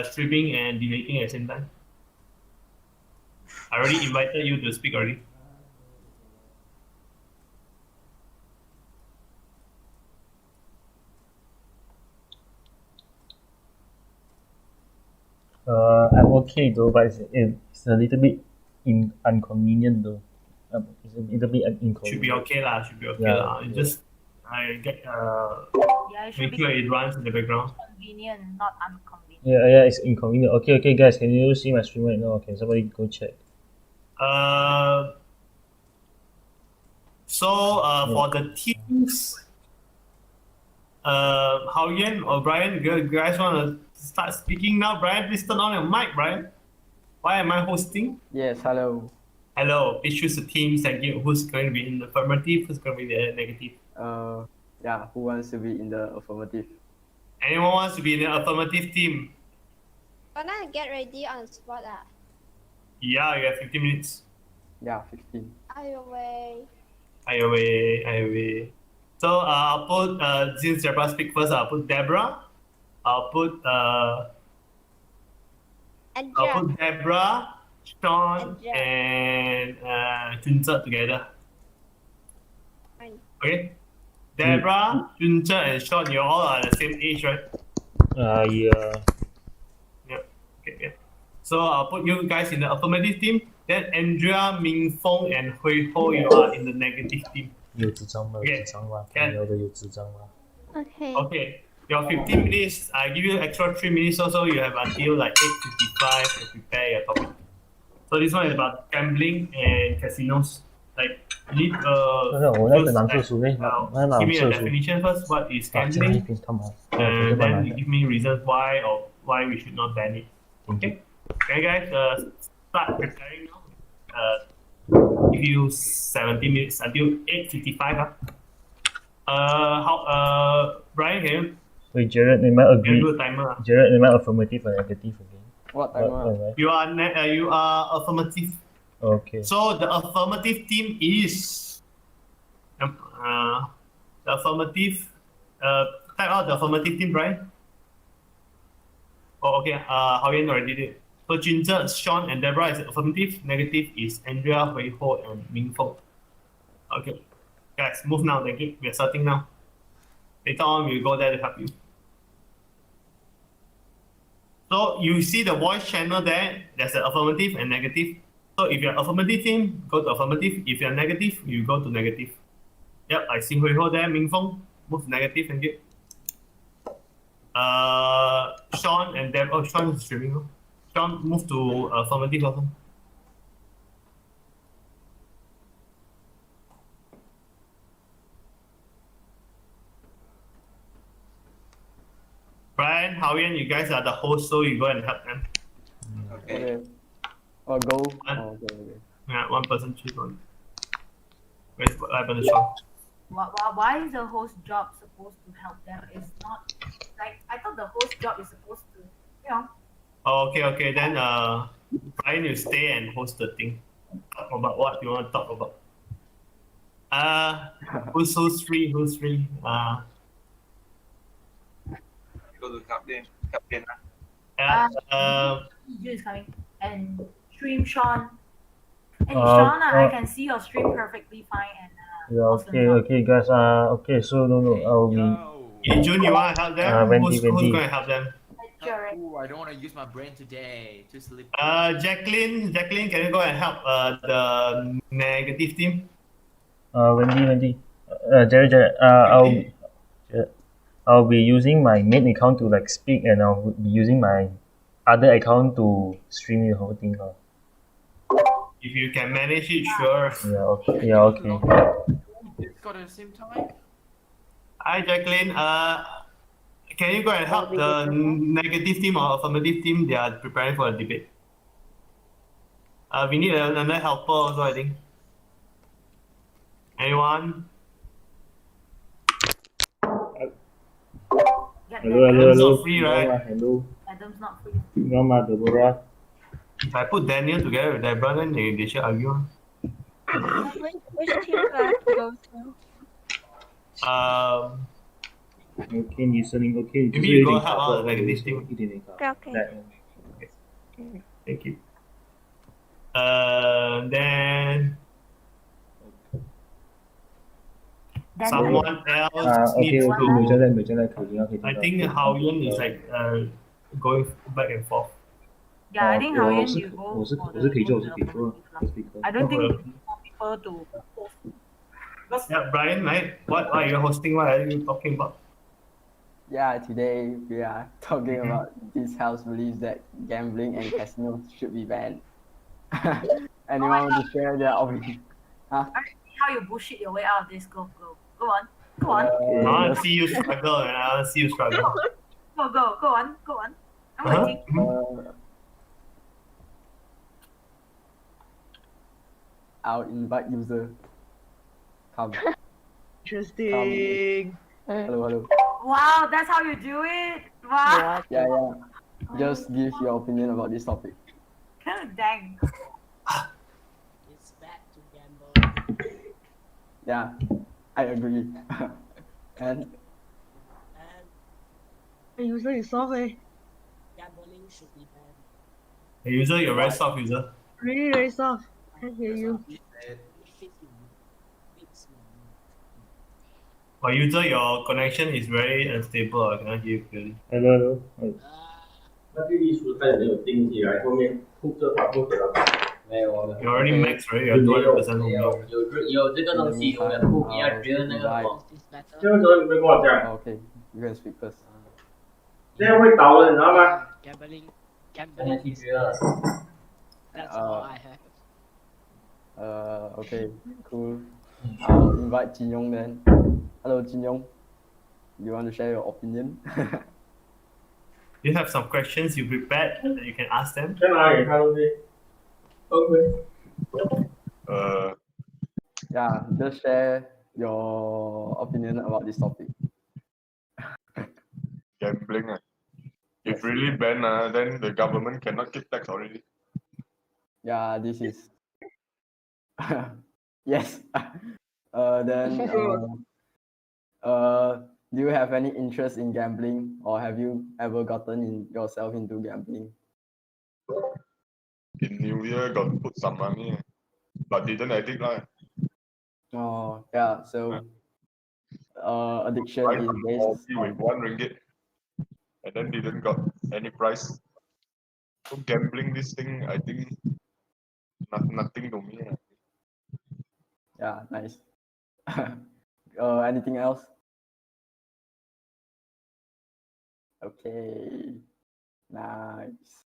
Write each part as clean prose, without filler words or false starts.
streaming and debating at the same time? I already invited you to speak already. I'm okay though, but it's a little bit inconvenient though. It's a little bit inconvenient. Should be okay lah. Should be okay Yeah, lah. yeah. Just I get Yeah, it should make be sure it runs in the background. convenient, not inconvenient. Yeah, it's inconvenient. Okay, guys, can you see my stream right now? Can somebody go check? For the teams, Hao Yan or Brian, you guys want to start speaking now? Brian, please turn on your mic, Brian. Why am I hosting? Yes, hello. Hello, please choose the teams and give who's going to be in the affirmative, who's going to be the negative. Yeah, who wants to be in the affirmative? Anyone wants to be in the affirmative team? Can I get ready on the spot? Yeah, you have 15 minutes. Yeah, 15. I away. So I'll put since Deborah speak first, I'll put Deborah. I'll put Deborah, Sean, Andrea. and Junze together. Fine. Okay. Deborah, Junze, and Sean, you all are the same age, right? Yeah. Yep. Okay, yeah. So I'll put you guys in the affirmative team. Then Andrea, Ming Fong, and Hui Ho, you are in the negative team. 有智障吗？有智障吗？ Can. 聊的有智障吗？ Okay. Okay. Your 15 minutes, I give you extra 3 minutes also. You have until like 8:55 to prepare your topic. So this one is about gambling and casinos. Like, you need我那个男助手呢？那男 give me a 助手 definition first. What is 啊，这 gambling? 边他妈， And then you give me reasons why or why we should not ban it. Okay. Okay, guys. Start preparing now. Give you 17 minutes until 8:55. Brian, can you 所以 Jared 你们 can agree？ you do a timer? Jared 你们 affirmative or negative again？ What timer? You are affirmative. Okay. So the affirmative team is the affirmative. Type out the affirmative team, Brian. Oh, okay. Hao Yan already did it. So Junze, Sean, and Deborah is affirmative. Negative is Andrea, Hui Ho, and Ming Fong. Okay, guys, move now. Thank you. We are starting now. Later on, we'll go there to help you. So you see the voice channel there. There's an affirmative and negative. So if you're affirmative team, go to affirmative. If you're negative, you go to negative. Yep, I see Hui Ho there. Ming Fong, move to negative. Thank you. Sean and Deb. Oh, Sean is streaming. Huh? Sean, move to affirmative also. Brian, Hao Yan, you guys are the host, so you go and help them. Okay. Or go. One. Oh, okay. Yeah, one person choose one. Where's what happened to Sean? Why is the host job supposed to help them? It's not like I thought the host job is supposed to, you know. Oh, okay. Then Brian, you stay and host the thing. Talk about what you want to talk about. Who's free? Go to captain. Yu is coming and stream Sean. And Uh, Sean, I uh, can see your stream perfectly fine and Yeah. awesome Okay, job. guys. Okay. So no. I'll be. In June, you want to help them? Wendy, Who's Wendy. going to help them? Sure. Ooh, I don't want to use my brain today to sleep. Jacqueline, can you go and help the negative team? Wendy. Jared. I'll be using my main account to like speak, and I'll be using my other account to stream the whole thing. If you can manage it, sure. Yeah. Okay. It's got at the same time. Hi, Jacqueline. Can you go and help the negative team or affirmative team? They are preparing for a debate. We need another helper also, I think. Anyone? Adam's not free, right? Hello. Adam's not free. Mama Deborah. If I put Daniel together with Deborah, then they should argue. Which team do I have to go to? OK，你声音 OK，只 Maybe 是 you 有 go 点卡 help 住， out 我 like 有 this 时候 thing. 一点点卡。 Okay. Thank you. Then someone else 啊 needs ，OK， to. 没有在可以听到，可以听 I 到。 think Hao Yun is like going back and forth. Yeah, I think how 我 you 是 you go 我是 for 我是 the 可以做，我 most 是可以做 affirmative lah. ，speaker。 I don't think Okay. more people to host. Yeah, Brian, right? What are you hosting? What are you talking about? Yeah, today we are talking Mhm. about this house believes that gambling and casinos should be banned. Anyone want to share their opinion? Huh? I see how you bullshit your way out of this. Go on. Go on. I want to see you struggle, and I want to see you struggle. Go on. I'm Uh-huh. waiting. I'll invite user. Come. Interesting. Hello. Wow, that's how you do it. Wow. Yeah. Just give your opinion about this topic. Dang. It's bad to gamble. Yeah, I agree. And And The user is soft, eh? gambling should be banned. Hey, user, you're very soft, user. Really very soft. Can't hear you. He said, If it fits me. But user, your connection is very unstable. I cannot hear you clearly. Hello， 那这艺术它有没有钉起来？后面这把不给了？没有啊， You're already max, right? You're 没有 200% 没 only. 有这个东西永远不一样，觉得那个什么 Is this better? 这个时候你会跟我讲， okay, you can speak first. 这样会倒的，你知道吗？ Gambling 现 is 在其实了， That's all I have. Okay, cool. I'll invite Jin Yong then. Hello, Jin Yong. You want to share your opinion? You have some questions you prepared that you can ask them. 在哪里看东西？OK。Yeah, just share your opinion about this topic. Gambling. If really ban, then the government cannot keep tax already. Yeah, this is. Yes. Then. Do you have any interest in gambling, or have you ever gotten yourself into gambling? In New Year, got put some money, but didn't addict lah. Oh, yeah. So, addiction Right, is based with on. RM1, and then didn't got any price. So gambling this thing, I think, nothing to me. Yeah, nice. Anything else? Okay, nice.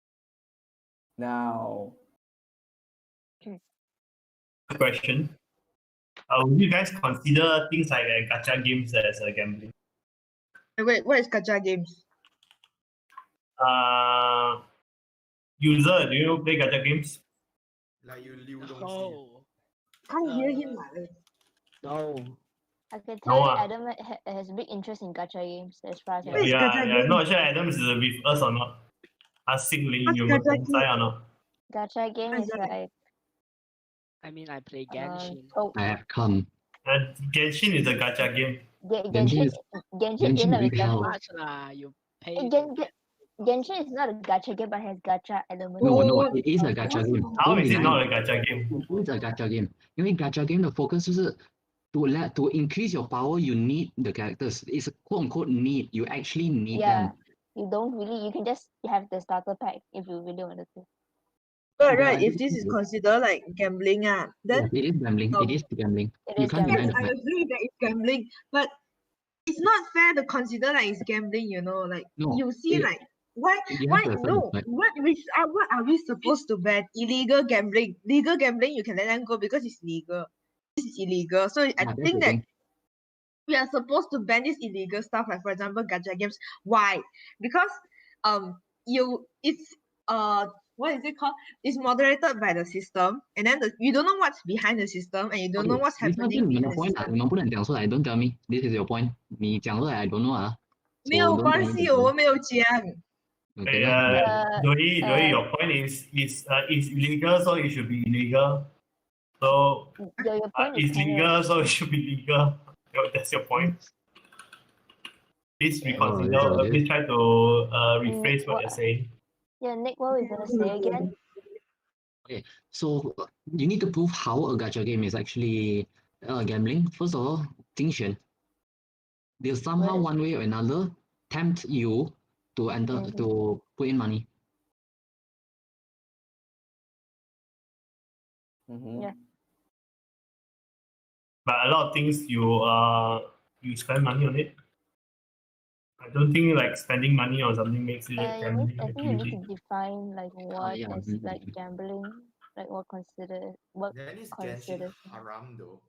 Now, Question. Would you guys consider things like gacha games as gambling? Wait, what is gacha games? User, do you play gacha games? like you 溜东西。 No. Can't hear him. No. I can No tell you ah. Adam has big interest in gacha games as far as I What is know. gacha Yeah. game? Not sure Adam is with us or not. Asking Ling, What's you gacha can say or not? Gacha game What is is that? like I mean, I play Genshin. oh, I have come. And Genshin is a gacha game. Genshin Genshin game big is hell. Much lah, you pay. Genshin is not a gacha game but has gacha elements. No, it is a gacha game. How Don't is it deny not it. a gacha game? It is a gacha game. 因为 gacha game 的 focus 就是 to increase your power, you need the characters. It's a quote unquote need. You actually need Yeah. them. You can just have the starter pack if you really wanted to. Right. If this is considered like gambling, then Yes, it is gambling. It is gambling. It You is can't deny yes, the I fact. agree that it's gambling, but it's not fair to consider like it's gambling. Like No, you see, it- like why You have to accept the no fact. what are we supposed to ban? Illegal gambling. Legal gambling you can let them go because it's legal. This is illegal. So I Yeah, that's think the that thing. we are supposed to ban this illegal stuff, like for example gacha games. Why? Because it's what is it called? It's moderated by the system, and then you don't know what's behind the system, and you don't know what's 你上次 happening 你们 behind 的 the point 啊， system. 你们不能讲出来。Don't tell me this is your point. 你讲出来 I don't know 啊。没有 So don't 关 tell me 系， the 我 point. 们没有讲。 Okay lah. Joey, your point is illegal, so it should be illegal. So Your point is it's kind legal, so it should be legal. That's your point. Please Yeah. reconsider. Oh, is it? Please try to rephrase what you're saying. Yeah, Nick, what were you gonna say again? Okay, so you need to prove how a gacha game is actually gambling. First of all, 精选. They'll somehow What? one way or another tempt you to enter Mhm. to put in money. Mm-hmm. Yeah. But a lot of things you spend money on it. I don't think like spending money on something makes it a gambling I think you need activity. to define like what yeah. is like gambling, like what Then is Genshin considers. haram though?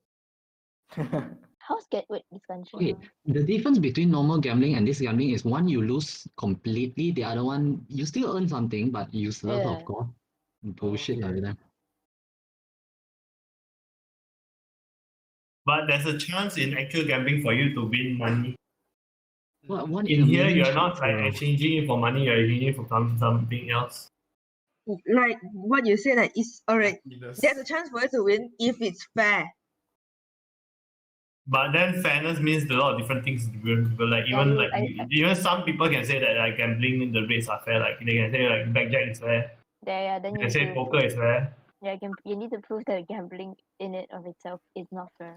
How's get wait this Genshin? Okay, the difference between normal gambling and this gambling is one you lose completely, the other one you still earn something, but useless, Yeah. of course. Bullshit lah, Okay. with them. But there's a chance in actual gambling for you to win money. One In a here, million you're not chance, like exchanging it for money. You're exchanging it for something else. Like what you said, like it's alright. Happiness. There's a chance for you to win if it's fair. But then fairness means a lot of different things to different people. Like even like even some people can say that like gambling the rates are fair. Like they can say like blackjack is fair. Yeah, then They you can say do. poker is fair. Yeah, you need to prove that gambling in it of itself is not fair.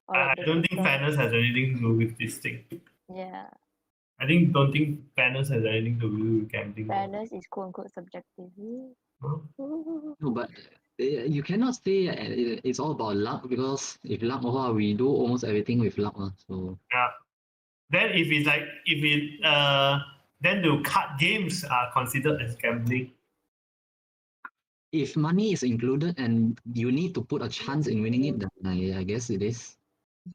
Or I like the don't think system. fairness has anything to do with this thing. Yeah, Don't think fairness has anything to do with gambling. fairness is quote unquote subjective. No, but you cannot say it's all about luck, because if luck, we do almost everything with luck. So Yeah. Then if it's like then the card games are considered as gambling. if money is included and you need to put a chance in winning it, then I guess it is.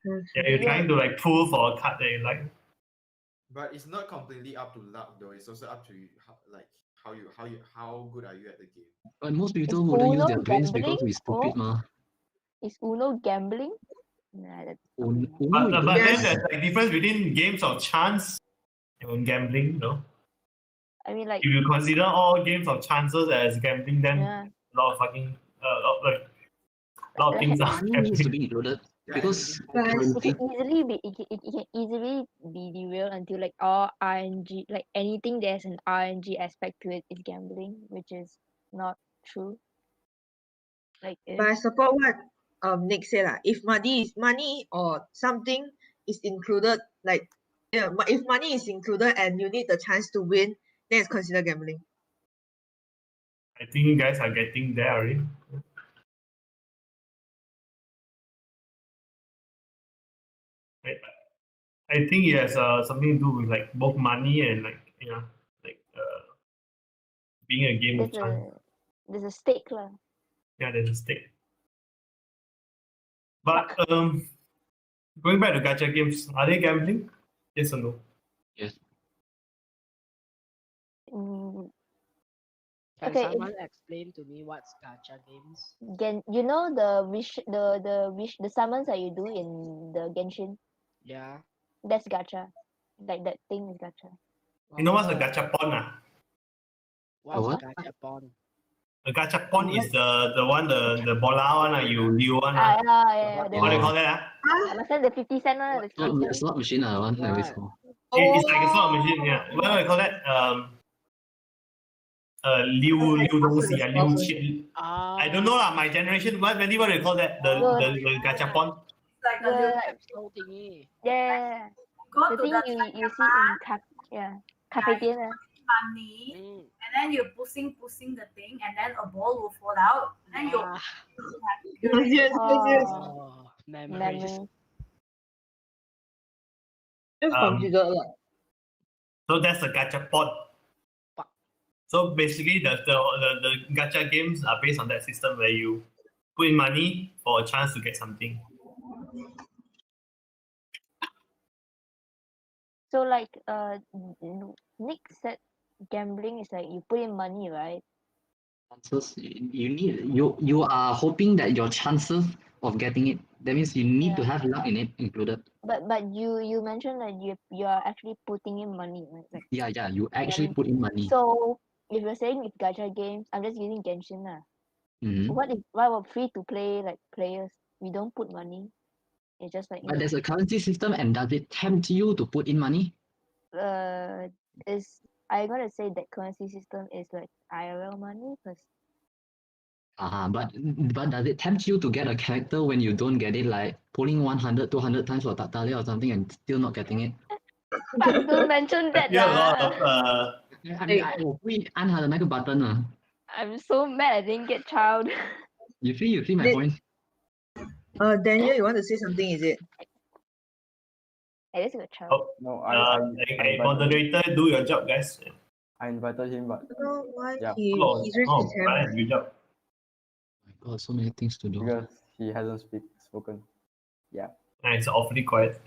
Yeah, you're trying to like pull for a card that you like. But it's not completely up to luck though. It's also up to you, how good are you at the game. But most people Is wouldn't use Uno their brains because gambling? we're stupid, ma. Is Uno gambling? Nah, that's Uno But then Yes. there's like difference between games of chance and gambling, you know. I mean, like, If you consider all games of chances as gambling, then yeah. a lot of fucking a lot of things are money needs to gambling. be included, because It currently, can easily be it can easily be derailed until like all RNG, like anything there's an RNG aspect to it is gambling, which is not true. Like But I support what Nick said lah. If money or something is included, like yeah, if money is included and you need the chance to win, then it's considered gambling. I think you guys are getting there already. I think it has something to do with like both money and like being a game of chance. there's a stake lah. Yeah, there's a stake. But going back to gacha games, are they gambling? Yes or no? yes. Can Okay, someone explain to me what's gacha games? You know the summons that you do in the Genshin, Yeah. that's gacha. Like that thing is gacha. You know what's a gachapon? What's what? gachapon? A gachapon is the one the bola one you one Yeah, what do you call that? Last time the 50 cent one, the 50 cent. Slot machine, one that is called. It's like a slot machine, yeah. What do I call that? 溜东西啊，溜钱。I don't know lah. My generation, what do you call that? The gachapon. Like The- a Slow thingy. Yeah, go the to thing the you see in 咖啡店 money, Mm. and then you're pushing the thing, and then a ball will fall out. Then you Ah, Yes. oh, memories. memory. Just consider lah. So that's a gachapon. So basically, the gacha games are based on that system where you put in money for a chance to get something. So like Nick said gambling is like you put in money, right? Chances you are hoping that your chances of getting it. That means you need to have luck in it included. But you mentioned that you are actually putting in money, right? Like, Yeah, you actually put in money. so if you're saying it's gacha games, I'm just using Genshin lah. Mhm. What about free to play like players? We don't put money. It's just like But there's a currency system, and does it tempt you to put in money? is I gonna say that currency system is like IRL money? Because But does it tempt you to get a character when you don't get it, like pulling 100, 200 times for Tatale or something and still not getting it? but don't mention I that feel a lot lah. of我会按他的那个 button 啊。 I'm so mad I didn't get child. You see my Did- point? Daniel, you want to say something? Is it? I just got child. Oh, No, okay, moderator, do your job, guys. I invited him, but I don't know why Yeah. he's raised his hand. Brian, good job. Oh my god, so many things to do. because he hasn't spoken. Yeah. And it's awfully quiet.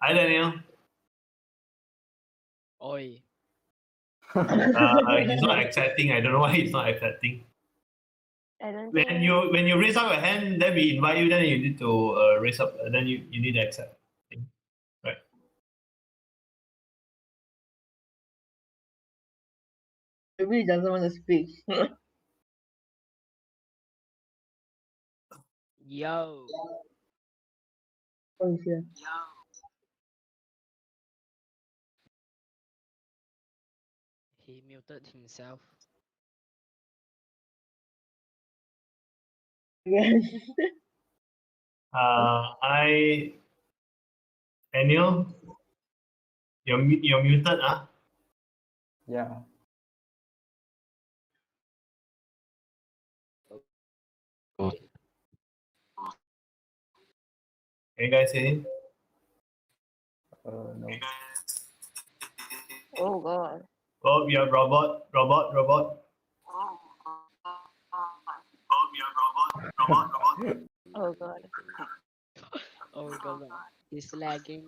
Hi, Daniel. Oi. He's not accepting. I don't know why he's not accepting. I don't When think you raise up your hand, then we invite you. Then you need to raise up. Then you need to accept. Right. Maybe he doesn't want to speak. Yo. Oh, he's here. He muted himself. Yes. Daniel, you're muted. Yeah. Oh. Can you guys hear him? No. oh god. Oh, we are robot. Oh god. Oh god. He's lagging.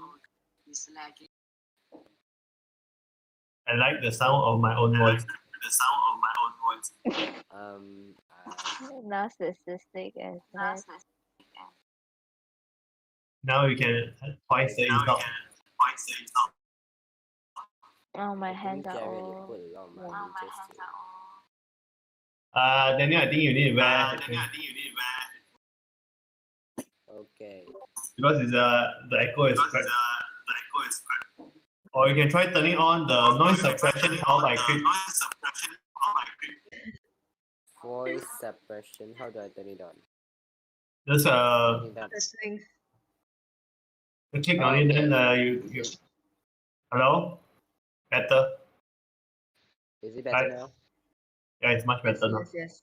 I like the sound of my own voice. Narcissistic as that. Now you can twice the insult. Oh, my hands are all. Daniel, I think you need to wear headphones Okay. because it's the echo is correct. Or you can try turning on the noise suppression powered by Clip. Voice suppression. How do I turn it on? Just Turn it on. Settings. you click on it, then you. Hello? Better? Is it better Hi. now? Yeah, it's much better now. Yes.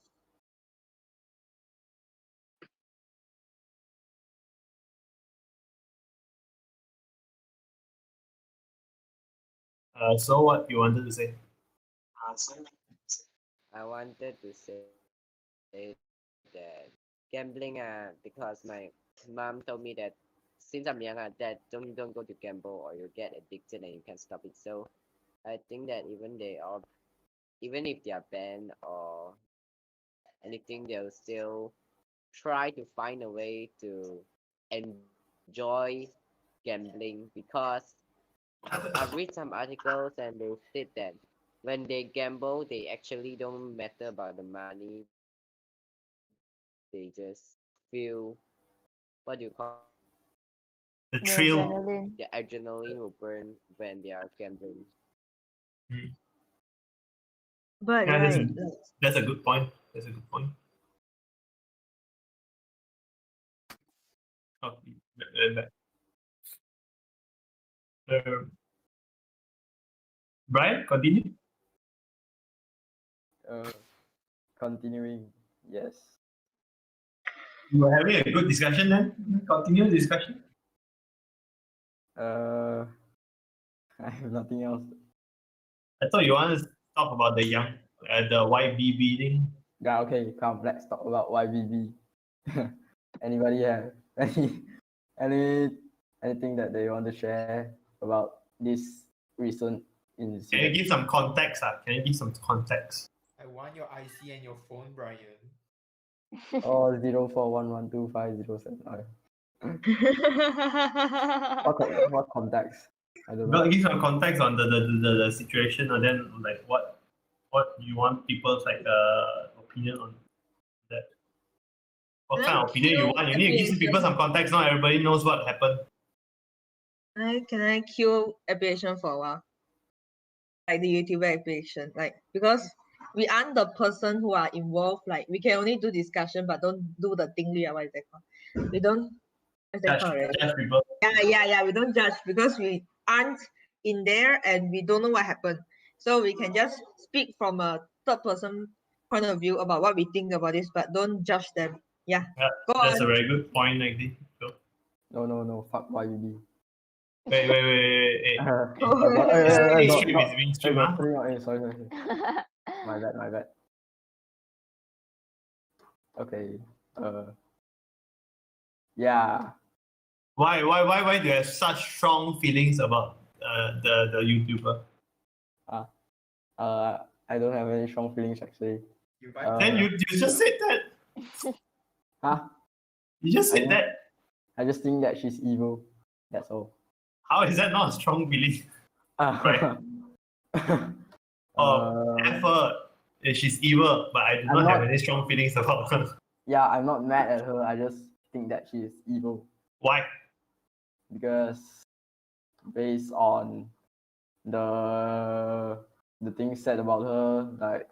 So what you wanted to say? I wanted to say that gambling, because my mom told me that since I'm young, that don't go to gamble or you get addicted and you can't stop it. So I think that even if they are banned or anything, they'll still try to find a way to enjoy gambling, because I've read some articles and they state that when they gamble, they actually don't matter about the money. They just feel, what do you call The The thrill. adrenaline. the adrenaline will burn when they are gambling. But Yeah, right. that's a good point. That's a good point. Oh, Brian, continue. Continuing. Yes. You were having a good discussion then. Continue the discussion. I have nothing else. I thought you wanted to talk about the YBB thing. Yeah, okay, come, let's talk about YBB. Anybody have anything that they want to share about this recent Can you incident? give some context? Can you give some context? I want your IC and your phone, Brian. Oh, 04112507. What context? I don't know. But give some context on the situation, and then like what you want people's opinion on that. What kind of opinion you want? You need to give people some context. Not everybody knows what happened. Can I kill application for a while? like the YouTuber application, like because we aren't the person who are involved. Like we can only do discussion, but don't do the thing. What is that called? We don't. What's that called? Right? Judge people. Yeah. We don't judge because we aren't in there and we don't know what happened. So we can just speak from a third person point of view about what we think about this, but don't judge them. Yeah. Yeah, Go that's a on. very good point, actually. Go. No. Fuck YUB. Wait. Hey, Stream is being streamed, huh? Sorry. My bad. Okay. Yeah. Why do you have such strong feelings about the YouTuber? I don't have any strong feelings actually. Then you just said that. Huh? You just said that. I just think that she's evil. That's all. How is that not a strong feeling? Right. Effort. She's evil, but I do not have any strong feelings about her. Yeah, I'm not mad at her. I just think that she is evil. Why? Because based on the things said about her, like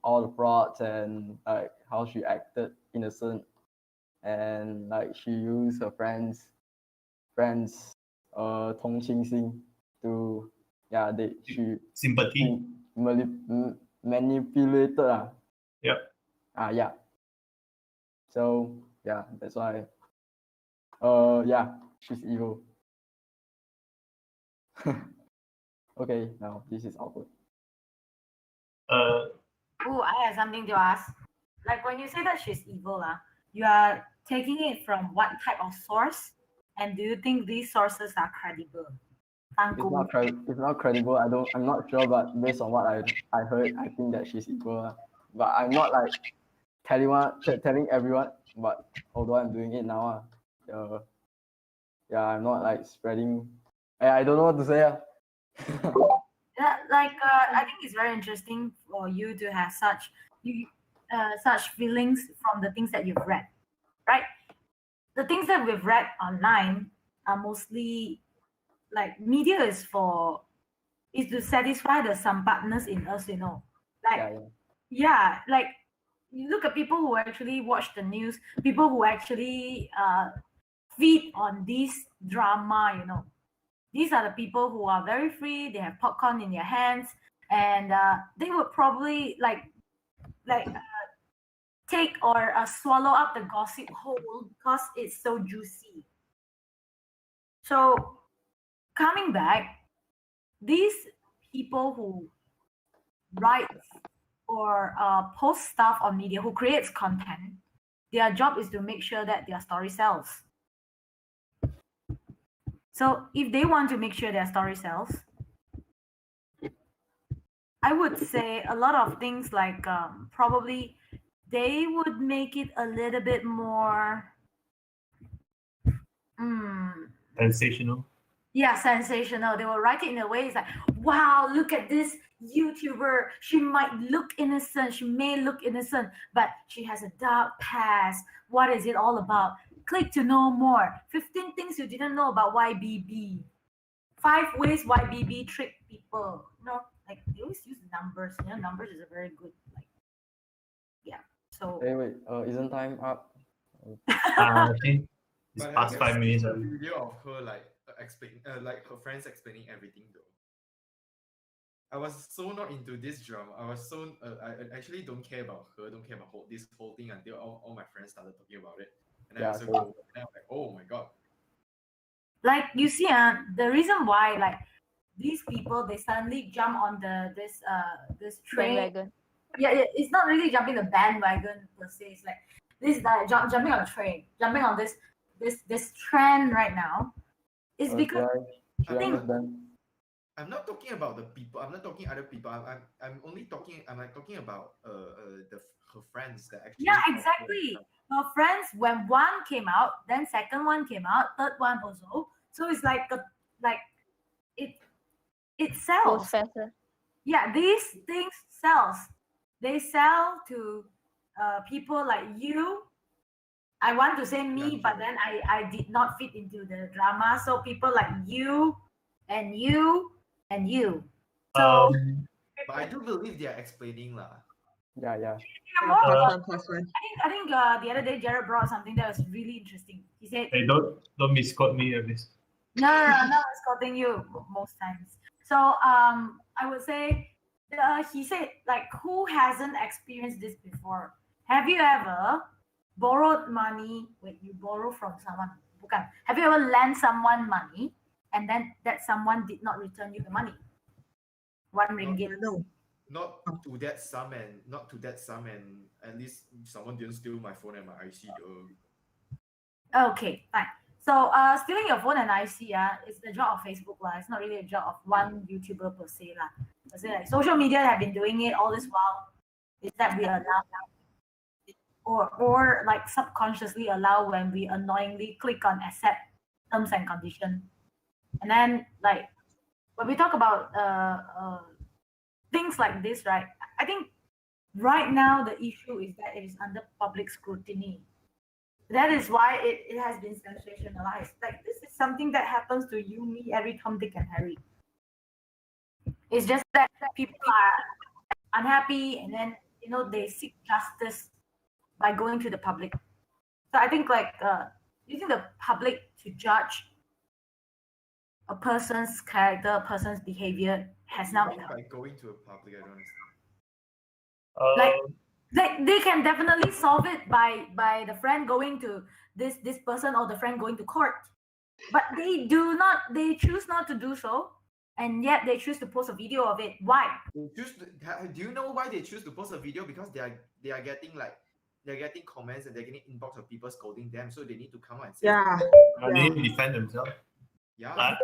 all the frauds and like how she acted innocent, and like she used her friends 同情心 to she sympathy manipulated Yep. Yeah. So yeah, that's why yeah, she's evil. Okay, now this is awkward. I have something to ask. Like when you say that she's evil, you are taking it from what type of source? And do you think these sources are credible? It's not credible. I'm not sure, but based on what I heard, I think that she's evil. But I'm not like telling everyone. But although I'm doing it now, yeah, I'm not like spreading. I don't know what to say. Yeah, like I think it's very interesting for you to have such feelings from the things that you've read, right? The things that we've read online are mostly like media is to satisfy the sampatness in us, Like like you look at people who actually watch the news, people who actually feed on this drama, These are the people who are very free, they have popcorn in their hands, and they would probably take or swallow up the gossip whole because it's so juicy. So coming back, these people who write or post stuff on media, who creates content, their job is to make sure that their story sells. So if they want to make sure their story sells, I would say a lot of things like probably they would make it a little bit more sensational. Yeah, sensational. They will write it in a way it's like, wow, look at this YouTuber. She might look innocent. She may look innocent, but she has a dark past. What is it all about? Click to know more. 15 things you didn't know about YBB. 5 ways YBB trick people. Like they always use numbers. Numbers is a very good So. Hey, wait. Isn't time up? I think it's But past 5 minutes. a video of her like like her friends explaining everything though. I was so not into this drama. I was so I actually don't care about her. Don't care about this whole thing until all my friends started talking about it, and then I also go and I'm like, oh my god. Like you see, the reason why like these people they suddenly jump on this train. Bandwagon. Yeah, it's not really jumping the bandwagon per se. It's like this jumping on a train, jumping on this trend right now. Is because I think I'm not talking about the people. I'm not talking other people. I'm only talking. I'm like talking about her friends that actually. Yeah, exactly. Her friends, when one came out, then second one came out, third one also. So it's like it sells. Yeah, these things sells. They sell to people like you. I want to say me, but then I did not fit into the drama. So people like you and you and you. So But I do believe they are explaining lah. Yeah, yeah. more about, Plus one. I think the other day Jared brought something that was really interesting. He said, Hey, don't misquote me on this. no, I'm not quoting you most times. So I would say he said, like, who hasn't experienced this before? Have you ever borrowed money when you borrow from someone? Bukan. Have you ever lent someone money and then that someone did not return you the money? One ringgit. No. Not to that sum and at least someone didn't steal my phone and my IC though. Okay, fine. So stealing your phone and IC is the job of Facebook lah. It's not really a job of one YouTuber per se lah. Per se, like, social media have been doing it all this while. Is that we allow or like subconsciously allow when we annoyingly click on accept terms and condition. And then like when we talk about things like this, right? I think right now the issue is that it is under public scrutiny. That is why it has been sensationalized. Like this is something that happens to you, me, every Tom, Dick, and Harry. It's just that people are unhappy and then they seek justice by going to the public. So I think like using the public to judge a person's character, a person's behavior has now become By going to a public, I don't understand. like they can definitely solve it by the friend going to this person or the friend going to court, but they choose not to do so, and yet they choose to post a video of it. Why? Do you know why they choose to post a video? Because they are getting comments and they're getting inbox of people scolding them, so they need to come out and say They need to defend themselves. Yeah.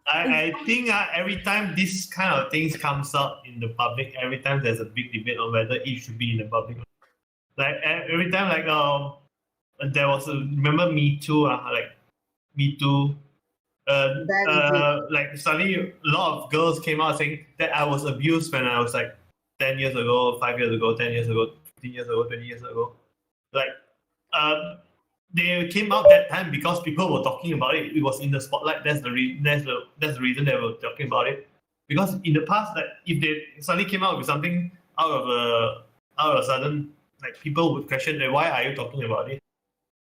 I think every time this kind of things comes up in the public, every time there's a big debate on whether it should be in the public. Like every time, like there was remember Me Too, Me Too. Like suddenly a lot of girls came out saying that I was abused when I was like 10 years ago, 5 years ago, 10 years ago, 15 years ago, 20 years ago. Like they came out that time because people were talking about it. It was in the spotlight. That's the reason they were talking about it. Because in the past, like if they suddenly came out with something out of a sudden, like people would question, why are you talking about it?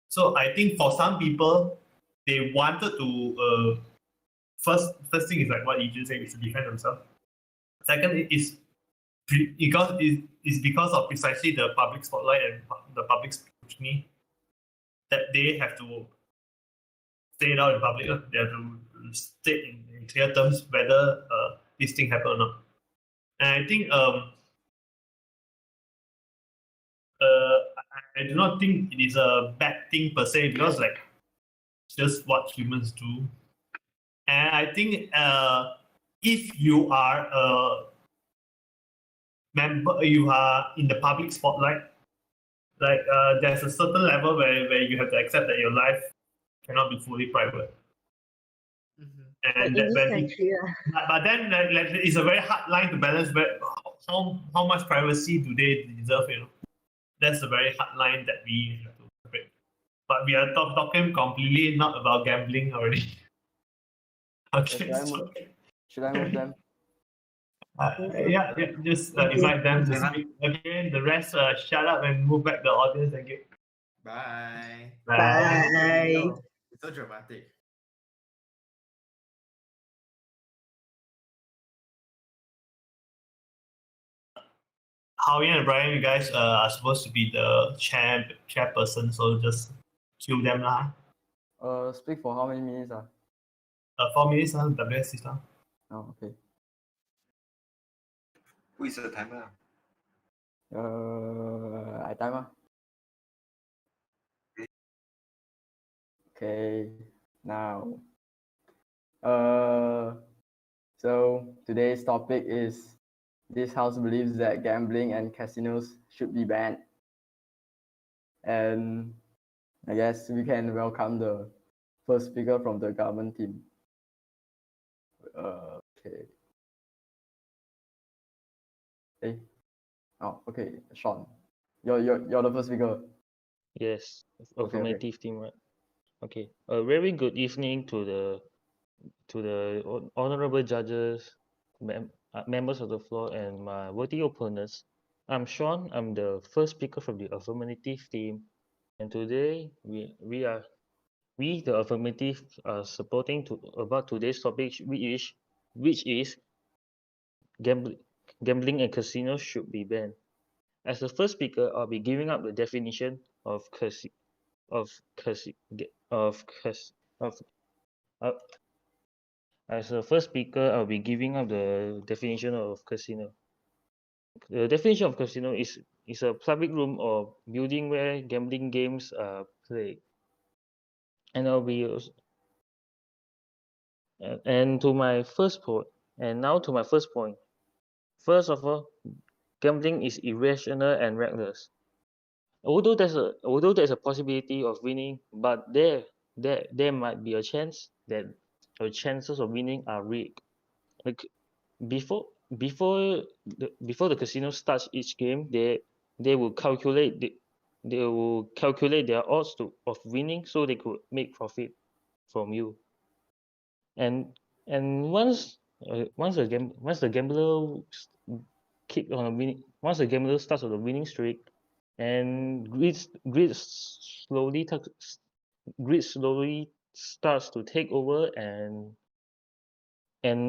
So I think for some people, they wanted to first thing is like what you just said, is to defend themselves. Second is because of precisely the public spotlight and the public scrutiny that they have to say it out in public. They have to state in clear terms whether this thing happened or not. And I think I do not think it is a bad thing per se, because like it's just what humans do. And I think if you are a member, you are in the public spotlight, like there's a certain level where you have to accept that your life cannot be fully private. And Like in that this country, but then like, it's a very hard line to balance. Where how much privacy do they deserve? That's a very hard line that we have to separate. But we are talking completely not about gambling already. Okay. Should I move them? Yeah, just invite them to speak. Again, the rest shut up and move back the audience. Thank you. Bye. Bye. It's so dramatic. Howie and Brian, you guys are supposed to be the chairperson, so just cue them lah. Speak for how many minutes? 4 minutes, WS system. Oh, okay. Who is the timer? I timer. Okay, now. So today's topic is, this house believes that gambling and casinos should be banned. And I guess we can welcome the first speaker from the government team. Okay. Hey. Oh, okay, Sean. You're the first speaker. Yes, Okay. affirmative team, right? Okay. A very good evening to the honorable judges, members of the floor, and my worthy opponents. I'm Sean. I'm the first speaker from the affirmative team, and today we the affirmative are supporting to about today's topic, which is gambling. Gambling and casinos should be banned. As the first speaker, I'll be giving up the definition of of casi- ga- of cas- of as the first speaker, I'll be giving up the definition of casino. The definition of casino is a public room or building where gambling games are played. And I'll be and to my first point. And now to my first point. First of all, gambling is irrational and reckless. Although there's a possibility of winning, but there might be a chance that the chances of winning are rigged. Like before before the casino starts each game, they will they will calculate their odds of winning so they could make profit from you. And once the gambler keep on a winning once the gambler starts on a winning streak, and greed slowly starts to take over, and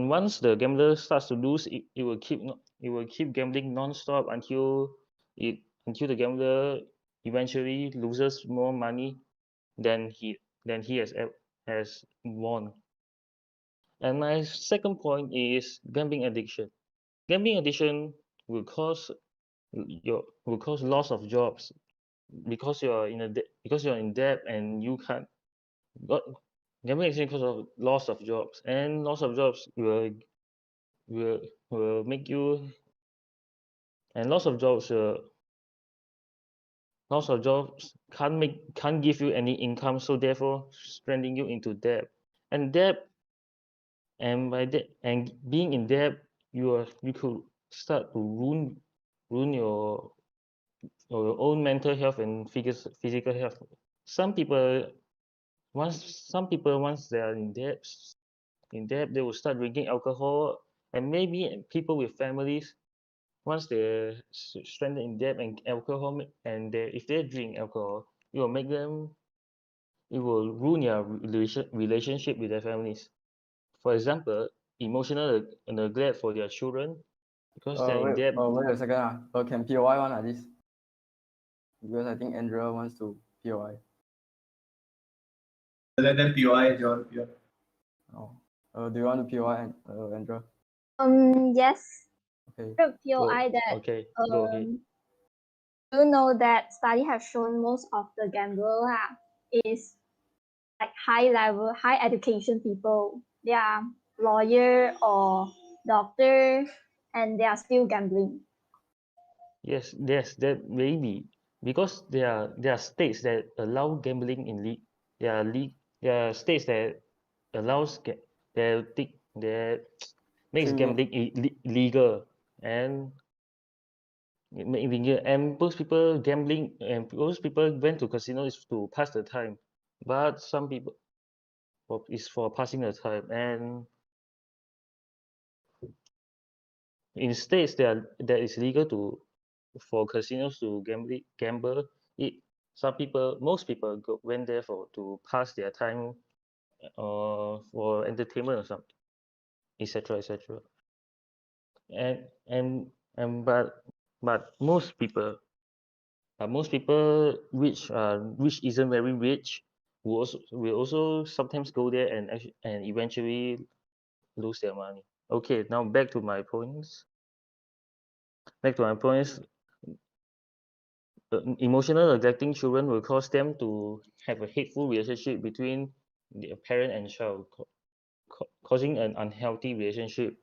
once the gambler starts to lose, it will keep gambling non-stop until the gambler eventually loses more money than he has won. And my second point is gambling addiction. Gambling addiction will cause will cause loss of jobs because because you're in debt and you can't got gambling addiction because of loss of jobs, and loss of jobs will will make you and loss of jobs can't give you any income, so therefore stranding you into debt. And debt and by debt and being in debt, you could start to ruin your own mental health and physical health. Some people once they are in debt they will start drinking alcohol, and maybe people with families, once they're stranded in debt and alcohol, and if they drink alcohol, it will make them it will ruin your relationship with their families. For example, emotional neglect for their children because they're in debt. Wait a second. Can POI one at this? Because I think Andrea wants to POI. Let them POI. Oh. Do you want to POI, Andrea? Yes. Okay. POI that Okay, go ahead. you know that study have shown most of the gambler is like high education people. They are lawyer or doctor, and they are still gambling. Yes, that may be because there are states that allow gambling in there are states that allows that makes gambling legal, and most people gambling and most people went to casinos to pass the time, but some people is for passing the time. And in states that is legal for casinos to gamble, it most people went there to pass their time or for entertainment or something, etc., etc. and and and but most people which isn't very rich will also sometimes go there and eventually lose their money. Okay, now back to my points. Emotional neglecting children will cause them to have a hateful relationship between the parent and child, causing an unhealthy relationship.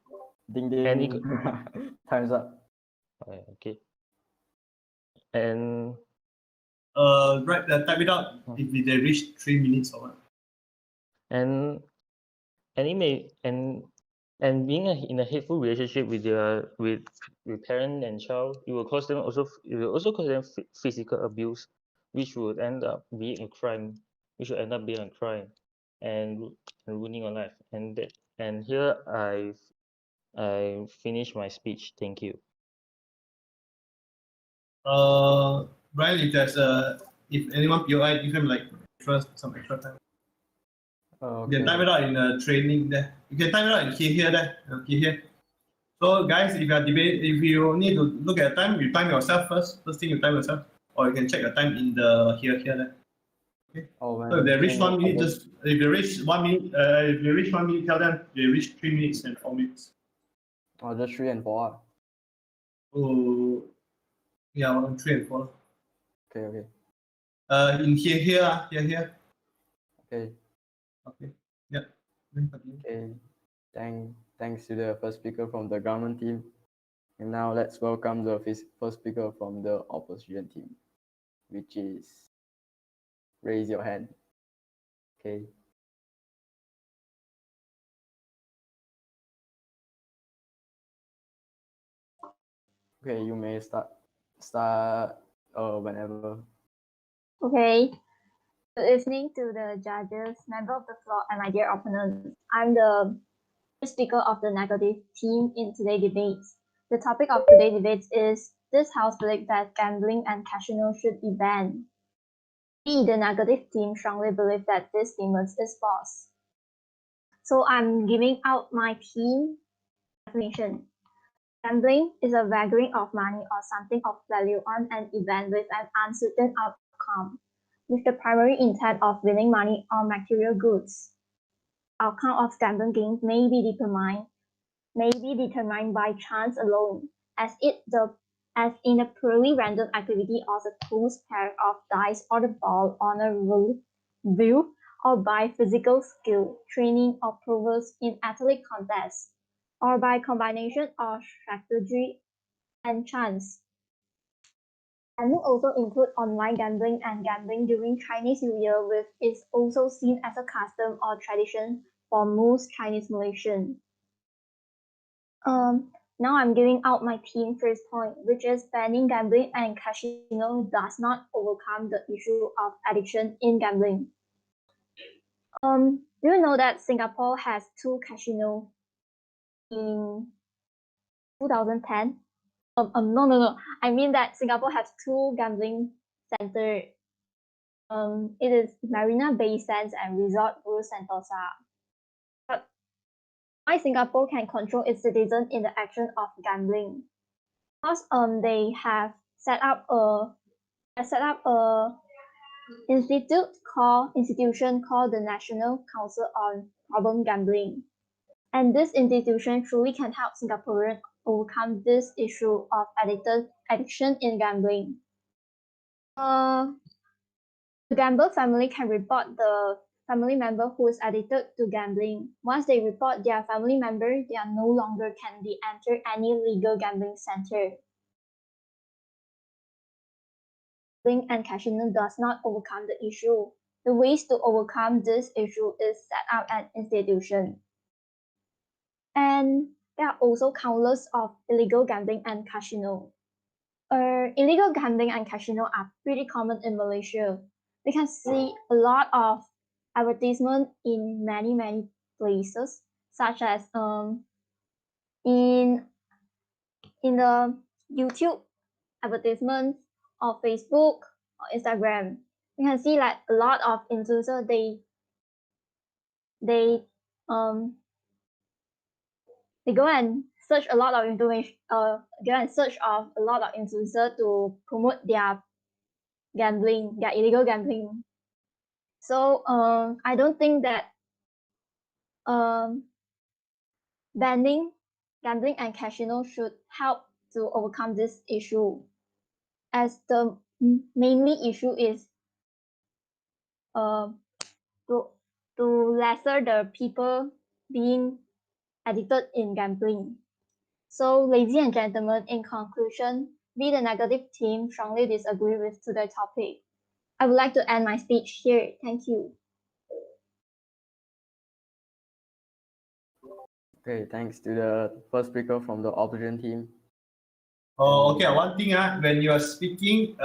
Ding ding. Time's up. Okay. And Right, type it out if they reach 3 minutes or what. and it may and being in a hateful relationship with parent and child, it will cause them physical abuse, which would end up being a crime, and ruining your life. And here I finished my speech. Thank you. Brian, if anyone POI, give him like some extra time. You can type it out in training there. You can type it out in here there. Here. So guys, if you need to look at time, you time yourself first. First thing you time yourself, or you can check the time in the here there. Okay. Oh man. So if they reach 1 minute, if they reach 1 minute, tell them they reach 3 minutes and 4 minutes. Oh, just 3 and 4. Oh, yeah, 3 and 4. Okay. In here. Okay. Okay. Yeah. Okay. Thanks to the first speaker from the government team. And now let's welcome the first speaker from the opposition team, which is raise your hand. Okay. Okay, you may start whenever. Okay. Good evening to the judges, member of the floor, and my dear opponents. I'm the speaker of the negative team in today's debates. The topic of today's debates is this house believes that gambling and casino should be banned. We, the negative team, strongly believe that this statement is false. So I'm giving out my team definition. Gambling is a wagering of money or something of value on an event with an uncertain outcome, with the primary intent of winning money or material goods. Outcome of gambling games may be determined by chance alone, as in a purely random activity of a close pair of dice or the ball on a wheel, or by physical skill, training, or prowess in athletic contests, or by combination of strategy and chance. Gambling also include online gambling, and gambling during Chinese New Year is also seen as a custom or tradition for most Chinese Malaysians. Now I'm giving out my team first point, which is banning gambling and casino does not overcome the issue of addiction in gambling. Do you know that Singapore has 2 casinos in 2010? No. I mean that Singapore has 2 gambling centers. It is Marina Bay Sands and Resort World Sentosa. But why Singapore can control its citizens in the action of gambling? Because they have set up a institution called the National Council on Problem Gambling. And this institution truly can help Singaporeans overcome this issue of addiction in gambling. The gambler family can report the family member who is addicted to gambling. Once they report their family member, they are no longer can be entered any legal gambling center. Gambling and casino does not overcome the issue. The ways to overcome this issue is set up an institution. And there are also countless of illegal gambling and casino. Illegal gambling and casino are pretty common in Malaysia. We can see a lot of advertisement in many places, such as in the YouTube advertisements or Facebook or Instagram. We can see like a lot of influencers they go and search a lot of information. Go and search of a lot of influencers to promote their gambling, their illegal gambling. So I don't think that banning gambling and casino should help to overcome this issue, as the mainly issue is to lesser the people being addicted in gambling. So, ladies and gentlemen, in conclusion, we the negative team strongly disagree with today's topic. I would like to end my speech here. Thank you. Okay, thanks to the first speaker from the opposition team. Oh, okay. One thing, when you are speaking,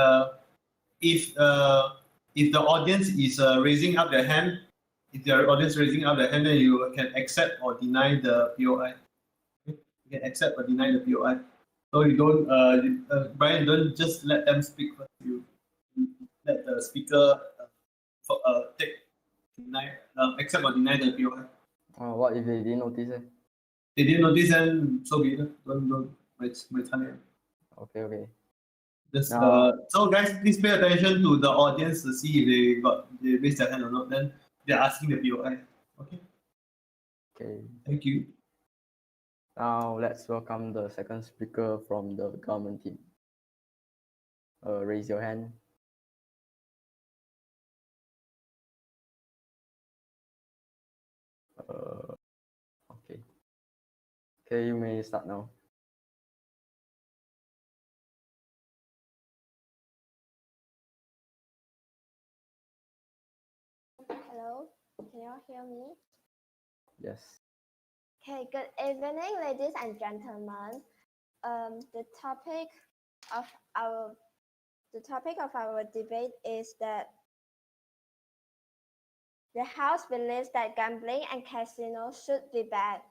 if the audience is raising up their hand, then you can accept or deny the POI. can accept or deny the POI. So you don't, Brian, don't just let them speak first. You let the speaker accept or deny the POI. What if they didn't notice it? They didn't notice, then so be it. Don't. My time. Okay. Just Now, so guys, please pay attention to the audience to see if they raise their hand or not. Then they're asking the POI. Okay. okay. Thank you. Now let's welcome the second speaker from the government team. Raise your hand. Okay. Okay, you may start now. Hello, can you all hear me? Yes. Okay, good evening, ladies and gentlemen. The topic of our debate is that the House believes that gambling and casino should be banned.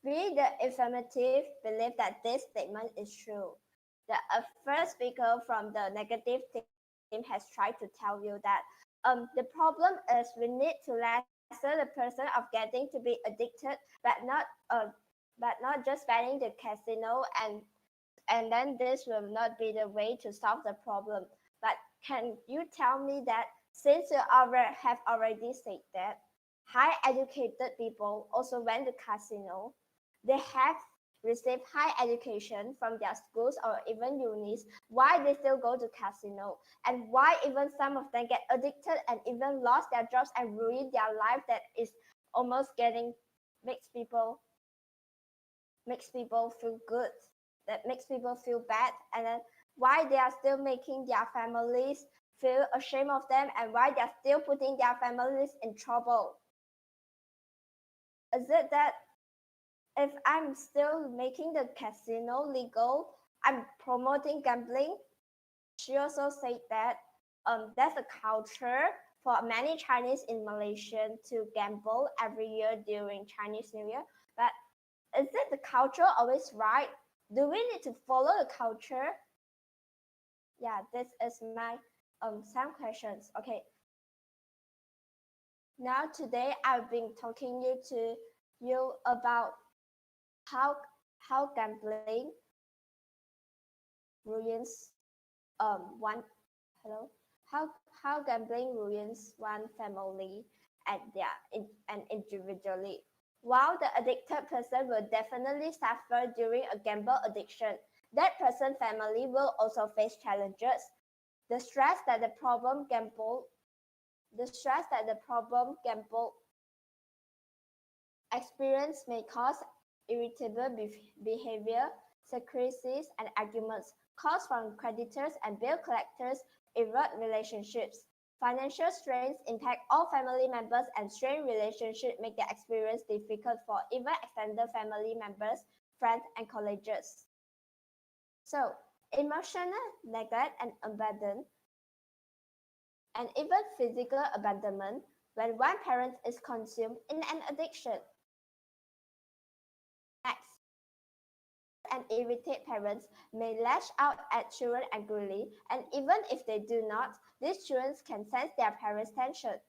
We, the affirmative, believe that this statement is true. The first speaker from the negative team has tried to tell you that the problem is we need to lessen the person of getting to be addicted, but not just banning the casino and then this will not be the way to solve the problem. But can you tell me that since you have already said that high educated people also went to casino, they have received high education from their schools or even unis, why they still go to casino, and why even some of them get addicted and even lost their jobs and ruin their life, that is almost makes people feel good, that makes people feel bad, and then why they are still making their families feel ashamed of them, and why they're still putting their families in trouble. Is it that if I'm still making the casino legal, I'm promoting gambling? She also said that there's a culture for many Chinese in Malaysia to gamble every year during Chinese New Year. But is it the culture always right? Do we need to follow the culture? Yeah, this is my some questions. Okay. Now today I've been talking to you about how gambling ruins one how gambling ruins one family and individually. While the addicted person will definitely suffer during a gamble addiction, that person's family will also face challenges. The stress that the problem gamble experience may cause irritable behavior, secrecies, and arguments. Calls from creditors and bill collectors erode relationships. Financial strains impact all family members, and strained relationships make the experience difficult for even extended family members, friends, and colleagues. So, emotional neglect and abandon, and even physical abandonment when one parent is consumed in an addiction. Next, and irritated parents may lash out at children angrily, and even if they do not, these children can sense their parents' tension.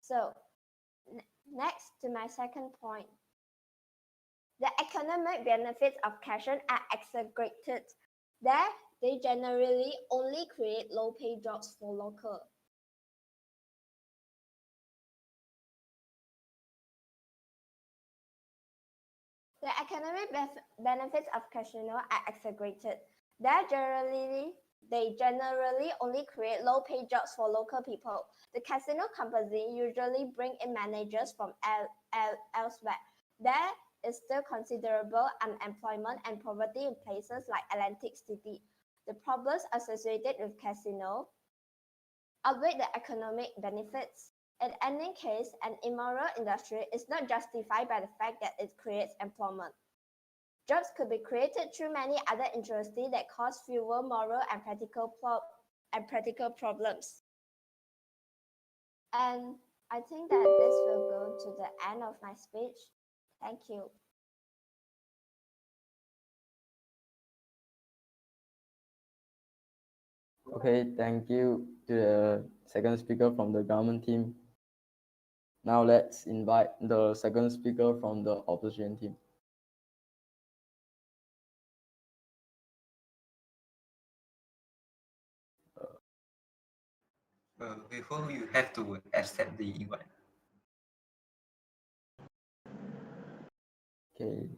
So, next to my second point, the economic benefits of casino are exaggerated. They generally only create low-paid jobs for local. The economic benefits of casino are exaggerated. They generally only create low-paid jobs for local people. The casino company usually bring in managers from elsewhere. There is still considerable unemployment and poverty in places like Atlantic City. The problems associated with casino outweigh the economic benefits. In any case, an immoral industry is not justified by the fact that it creates employment. Jobs could be created through many other industries that cause fewer moral and practical problems. And I think that this will go to the end of my speech. Thank you. Okay, thank you to the second speaker from the government team. Now let's invite the second speaker from the opposition team. Before you have to accept the invite. Okay,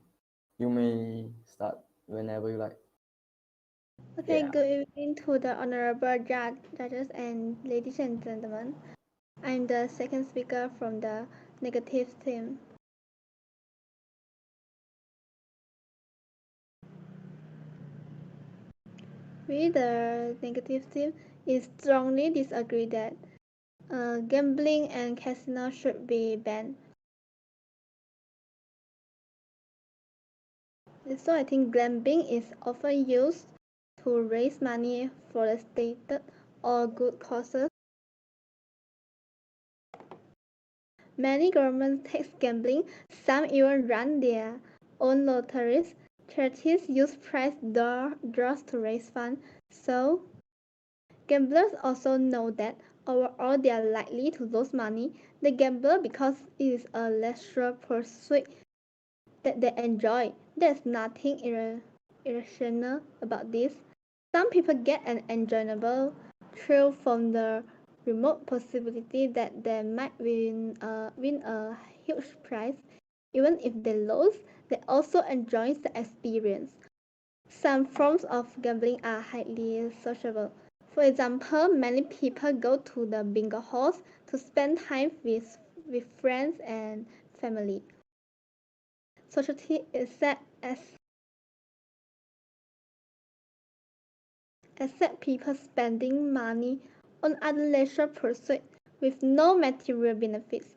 you may start whenever you like. Okay, good evening to the honorable judges and ladies and gentlemen. I'm the second speaker from the negative team. We, the negative team, is strongly disagree that gambling and casino should be banned. So I think gambling is often used to raise money for the state or good causes. Many governments tax gambling, some even run their own lotteries. Charities use prize draws to raise funds. So gamblers also know that overall they are likely to lose money. They gamble because it is a leisure pursuit that they enjoy. There's nothing irrational about this. Some people get an enjoyable thrill from the remote possibility that they might win a huge prize. Even if they lose, they also enjoy the experience. Some forms of gambling are highly sociable. For example, many people go to the bingo halls to spend time with friends and family. Society accept people spending money on other leisure pursuits with no material benefits,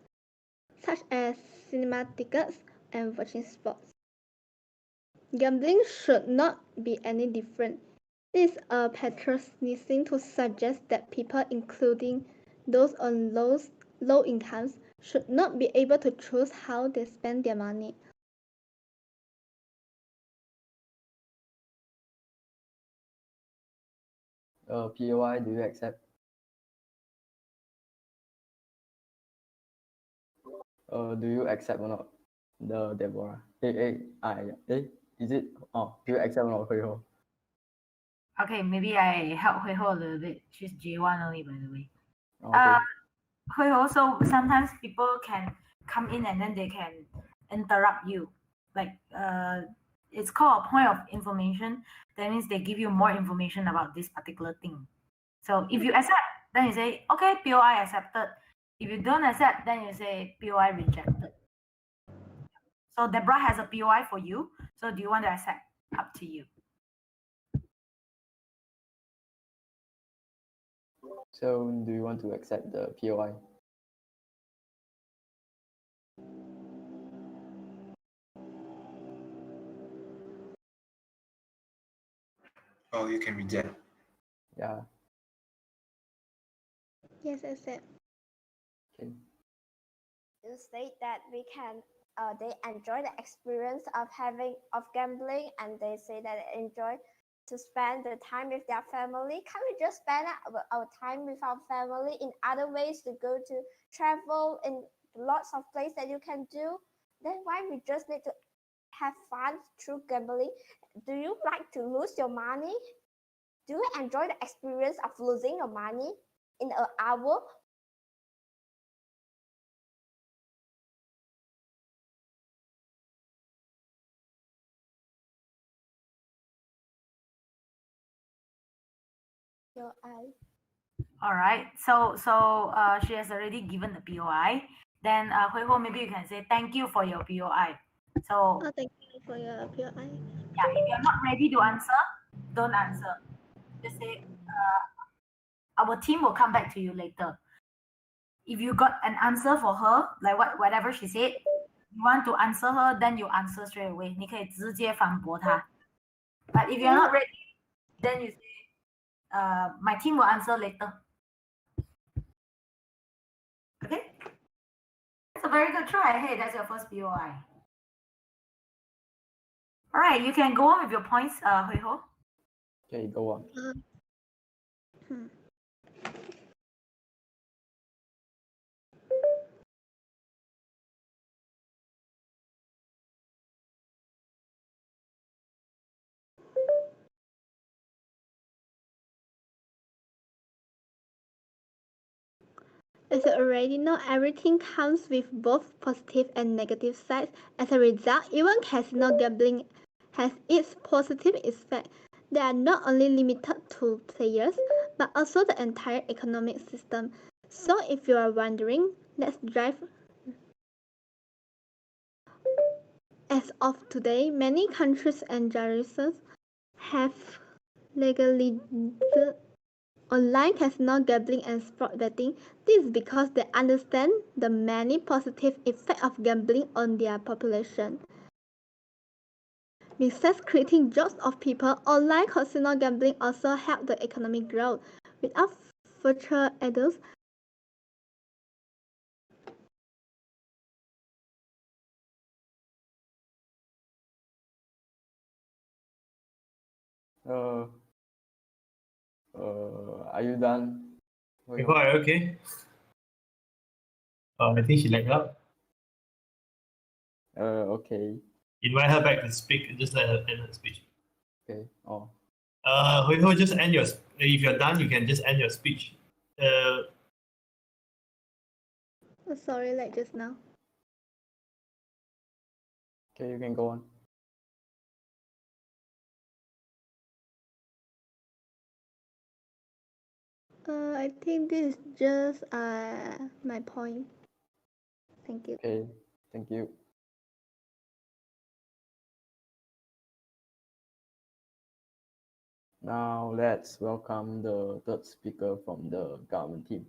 such as cinema tickets and watching sports. Gambling should not be any different. It is a patronism to suggest that people, including those on low incomes, should not be able to choose how they spend their money. POI, do you accept? Do you accept or not? The Deborah. Is it? Oh, do you accept or not, Hui Ho? Okay, maybe I help Hui Ho a little bit. She's J1 only, by the way. Okay. Hui Ho, so sometimes people can come in and then they can interrupt you. Like, it's called a point of information. That means they give you more information about this particular thing. So if you accept, then you say, okay, POI accepted. If you don't accept, then you say POI rejected. So Deborah has a POI for you. So do you want to accept? Up to you. So do you want to accept the POI? Oh, you can reject. Yeah. Yes, accept. Okay. You state that we can they enjoy the experience of gambling, and they say that they enjoy to spend the time with their family. Can't we just spend our time with our family in other ways, to go to travel in lots of places that you can do? Then why we just need to have fun through gambling? Do you like to lose your money? Do you enjoy the experience of losing your money in an hour? Your eye. All right. So she has already given the POI. Then Hui Ho, maybe you can say thank you for your POI. So thank you for your POI. Yeah, if you're not ready to answer, don't answer. Just say our team will come back to you later. If you got an answer for her, like whatever she said, you want to answer her, then you answer straight away. 你可以直接反驳她. But if you're not ready, then you say, my team will answer later. Okay? That's a very good try. Hey, that's your first POI. All right, you can go on with your points, Hui Ho. Okay, go on. Hmm. As you already know, everything comes with both positive and negative sides. As a result, even casino gambling has its positive effects. They are not only limited to players, but also the entire economic system. So if you are wondering, let's dive. As of today, many countries and jurisdictions have legalized online casino gambling and sport betting. This is because they understand the many positive effects of gambling on their population. Besides creating jobs of people, online casino gambling also help the economic growth. Without virtual adults, Uh, are you done? Before I okay. I think she lagged out. Okay. Invite her back to speak. Just let her end her speech. Okay. Oh. Hui Ho, just end your. If you're done, you can just end your speech. sorry, like just now. Okay, you can go on. I think this is just my point. Thank you. Okay, thank you. Now let's welcome the third speaker from the government team.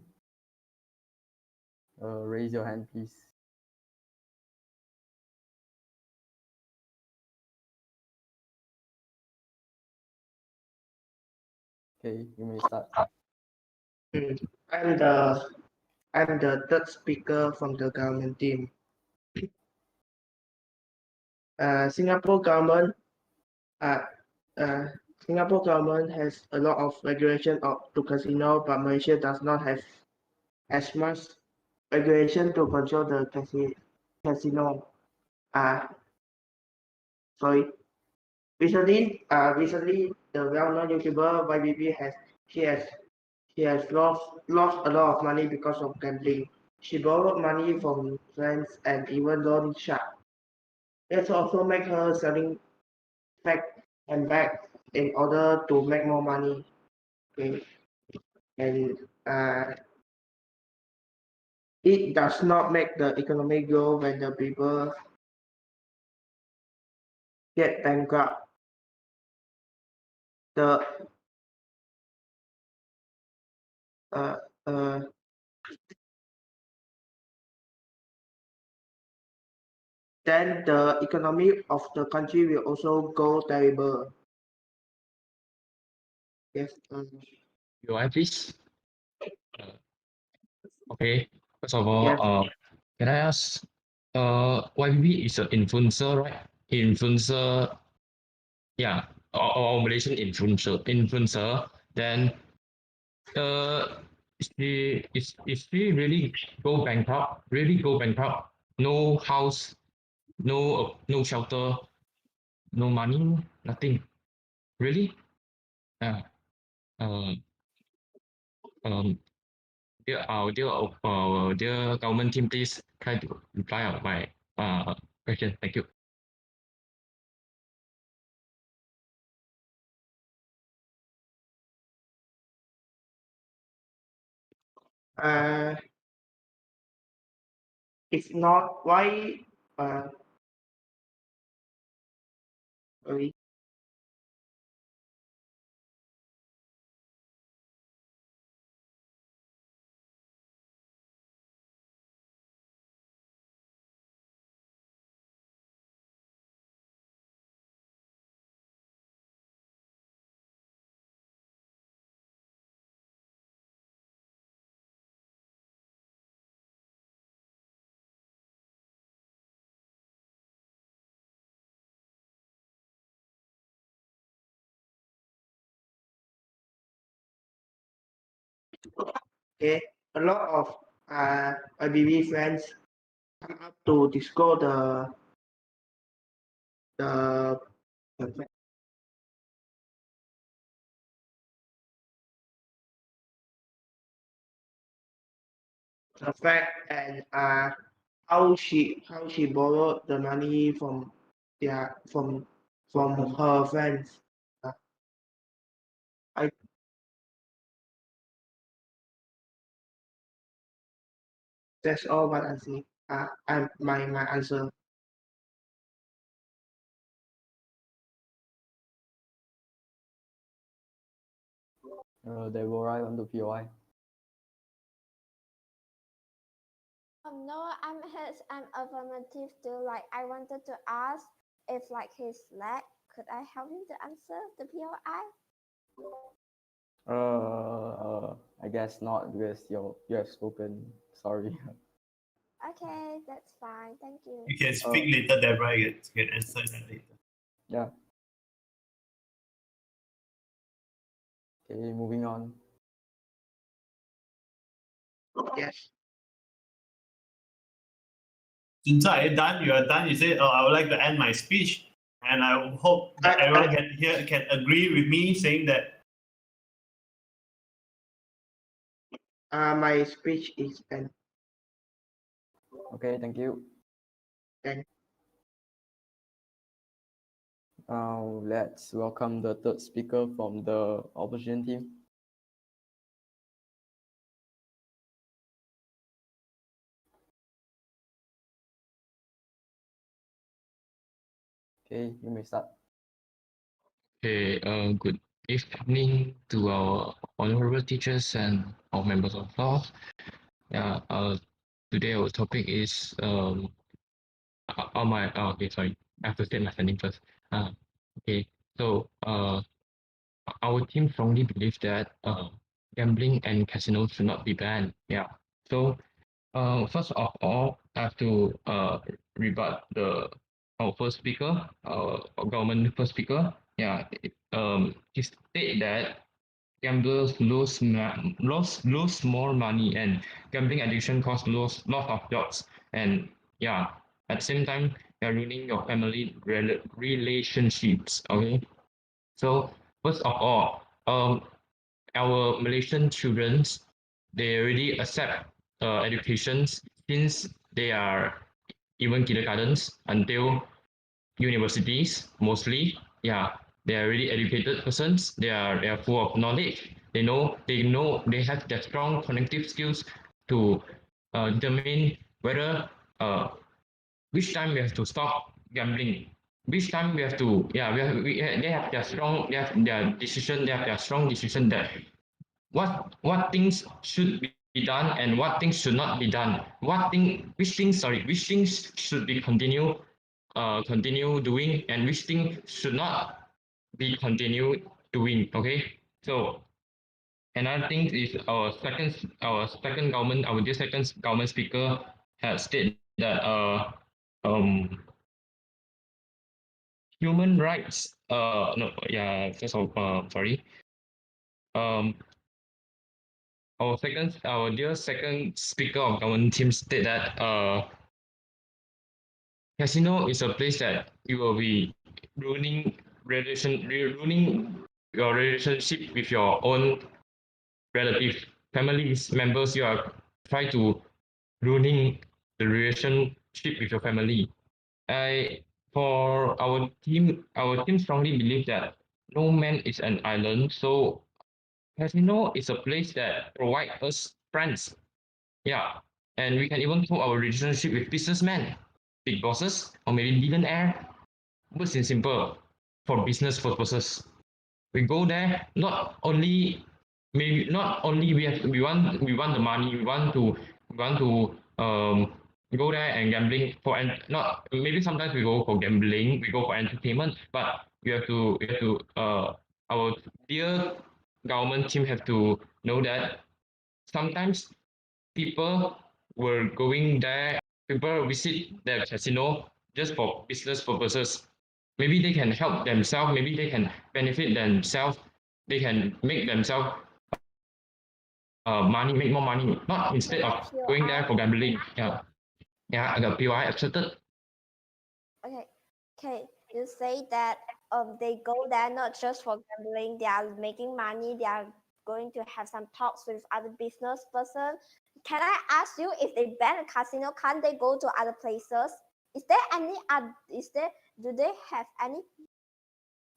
Raise your hand, please. Okay, you may start. I'm the third speaker from the government team. Singapore government uh, uh, Singapore government has a lot of regulation to casino, but Malaysia does not have as much regulation to control the casino. Sorry. Recently, the well-known YouTuber YBB has lost a lot of money because of gambling. She borrowed money from friends and even loaned shark. This also make her selling back and back in order to make more money. Okay. And it does not make the economy grow when the people get bankrupt. The uh, uh, then the economy of the country will also go terrible. Yes. Your eye, please. Okay. First of all, Yes. can I ask, YBB is an influencer, right? Influencer, yeah, or Malaysian influencer. Then, if she really go bankrupt, no house, no shelter, no money, nothing, really? Yeah. Uh, um, dear government team, please try to reply out my question. Thank you. Uh, it's not why. Sorry. Okay, a lot of IBB friends come up to discuss the the fact and how she borrowed the money from their from her friends. I That's all what I see. I'm my answer. Deborah on the POI. No, I'm affirmative too. Like I wanted to ask if like his lag, could I help him to answer the POI? I guess not because you have spoken. Sorry. Okay, that's fine. Thank you. You can speak later, Deborah. You can answer that later. Yeah. Okay, moving on. Yes. Junza, are you done? You are done. You say, "Oh, I would like to end my speech," and I hope that everyone here can agree with me, saying that My speech is end. Okay, thank you. Thank. Now let's welcome the third speaker from the opposition team. Okay, you may start. Okay, good evening to our honorable teachers and our members of class. Yeah, today our topic is okay, sorry, I have to state my standing first. Okay, so our team strongly believes that gambling and casinos should not be banned. Yeah, so first of all, I have to rebut our first speaker, our government first speaker. Yeah, he stated that gamblers lose more money and gambling addiction cause loss of jobs, and yeah, at the same time you're ruining your family relationships. Okay, so first of all, our Malaysian children, they already accept educations since they are even kindergartens until universities mostly. Yeah, they are really educated persons. They are full of knowledge. They have their strong cognitive skills to determine whether which time we have to stop gambling, which time we have to they have their strong they have their strong decision that what things should be done and what things should not be done, which things should be continue doing and which thing should not be continued doing. Okay, so another thing is our dear second government speaker has stated that human rights no yeah first of sorry um our dear second speaker of government team stated that casino is a place that you will be ruining your relationship with your own relative families members. You are trying to ruining the relationship with your family. I for our team strongly believe that no man is an island. So casino is a place that provide us friends. Yeah, and we can even put our relationship with businessmen, big bosses, or maybe billionaire. But in simple, for business purposes, we go there not only we want the money, we want to go there and gambling for and not maybe sometimes we go for gambling, we go for entertainment, but we have to our dear government team have to know that sometimes people were going there, people visit the casino just for business purposes. Maybe they can help themselves, maybe they can benefit themselves, they can make themselves money, make more money, not instead of going there for gambling. Yeah, yeah, I got POI accepted. Okay. Okay. You say that they go there not just for gambling, they are making money, they are going to have some talks with other business person. Can I ask you, if they ban a casino, can't they go to other places? Is there any do they have any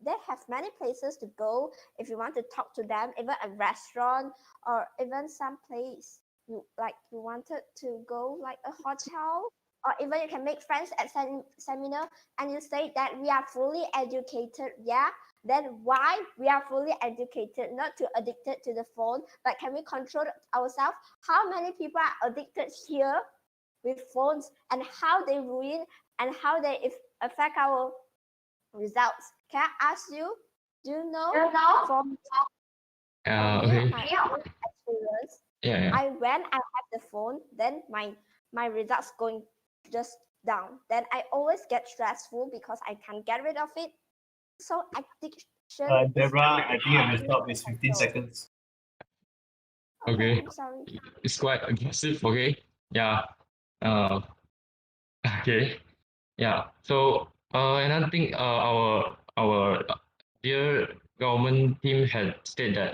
they have many places to go if you want to talk to them, even a restaurant or even some place you wanted to go, like a hotel, or even you can make friends at seminar. And you say that we are fully educated, yeah, then why we are fully educated, not too addicted to the phone, but can we control ourselves? How many people are addicted here with phones, and how they ruin and how they affect our results? Can I ask you, do you know from Okay. my own experience, Yeah, yeah. when I have the phone, then my results going just down. Then I always get stressful because I can't get rid of it. So addiction is Deborah, I think you have to stop. It's 15 control. seconds. Okay. I'm sorry. It's quite aggressive. Okay. Yeah. Uh. Okay. Yeah. So another thing, our dear government team had said that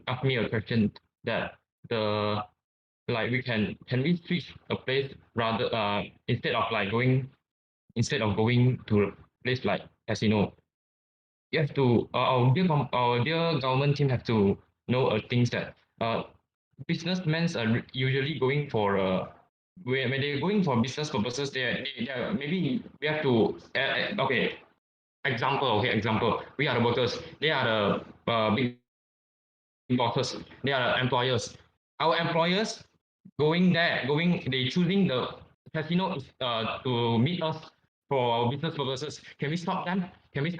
asked me a question that the like can we switch a place rather instead of going to a place like casino. You have to our dear government team have to know things that businessmen are usually going for when they're going for business purposes, they maybe we have to okay example, we are the workers, they are the big bosses, they are the employers. Our employers they choosing the casino to meet us for our business purposes. Can we stop them? We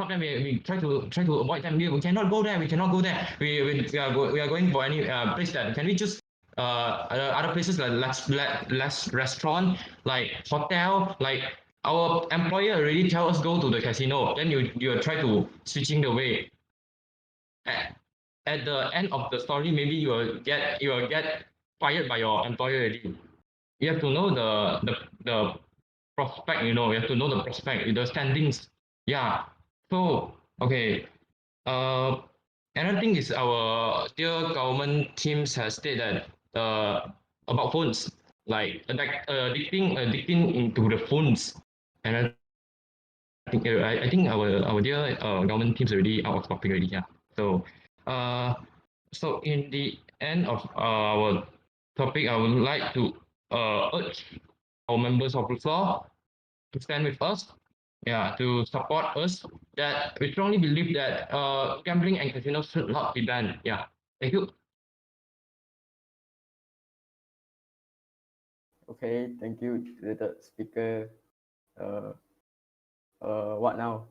try to avoid them. We cannot go there. We are going for any place that can we just other places like less restaurant, like hotel, like our employer already tell us go to the casino. Then you try to switching the way. At the end of the story, maybe you will get fired by your employer already. You have to know the prospect. You have to know the prospect, the standings. Yeah. So okay. Uh, Another thing is our dear government teams has stated that about phones, like addicting into the phones. And I think our dear government teams already out of topic already. Yeah. So uh, so in the end of our topic, I would like to urge our members of the floor to stand with us, yeah, to support us. That we strongly believe that gambling and casinos should not be banned. Yeah, thank you. Okay, thank you, the speaker. What now?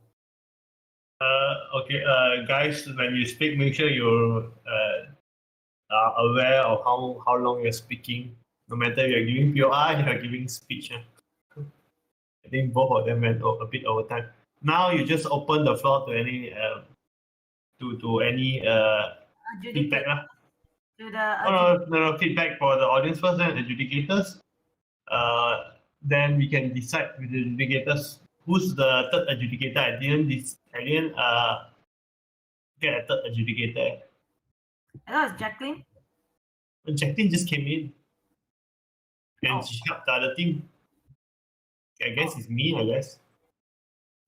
Okay, guys, when you speak, make sure you're are aware of how long you're speaking. No matter you're giving POI, you're giving speech. I think both of them went a bit over time. Now you just open the floor to any any feedback. To the No, feedback for the audience first, then adjudicators. Then we can decide with the adjudicators who's the third adjudicator. I didn't get a third adjudicator. I thought it's Jacqueline. Jacqueline just came in and she helped the other team. I guess it's me, I guess.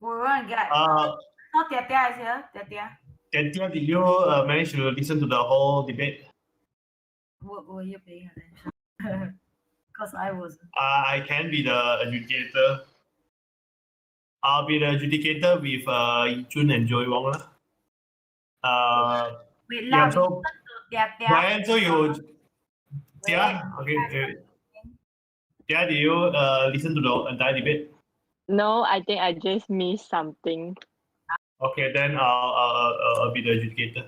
We want to get. Not Tia Tia is here. Tia. Tia, did you manage to listen to the whole debate? Were you paying attention? Because I wasn't. I can be the adjudicator. I'll be the adjudicator with Jun and Joey Wong. Wait, yeah, so Tia. Brian, so you Tia, okay. Tia, did you listen to the entire debate? No, I think I just missed something. Okay, then I'll be the adjudicator.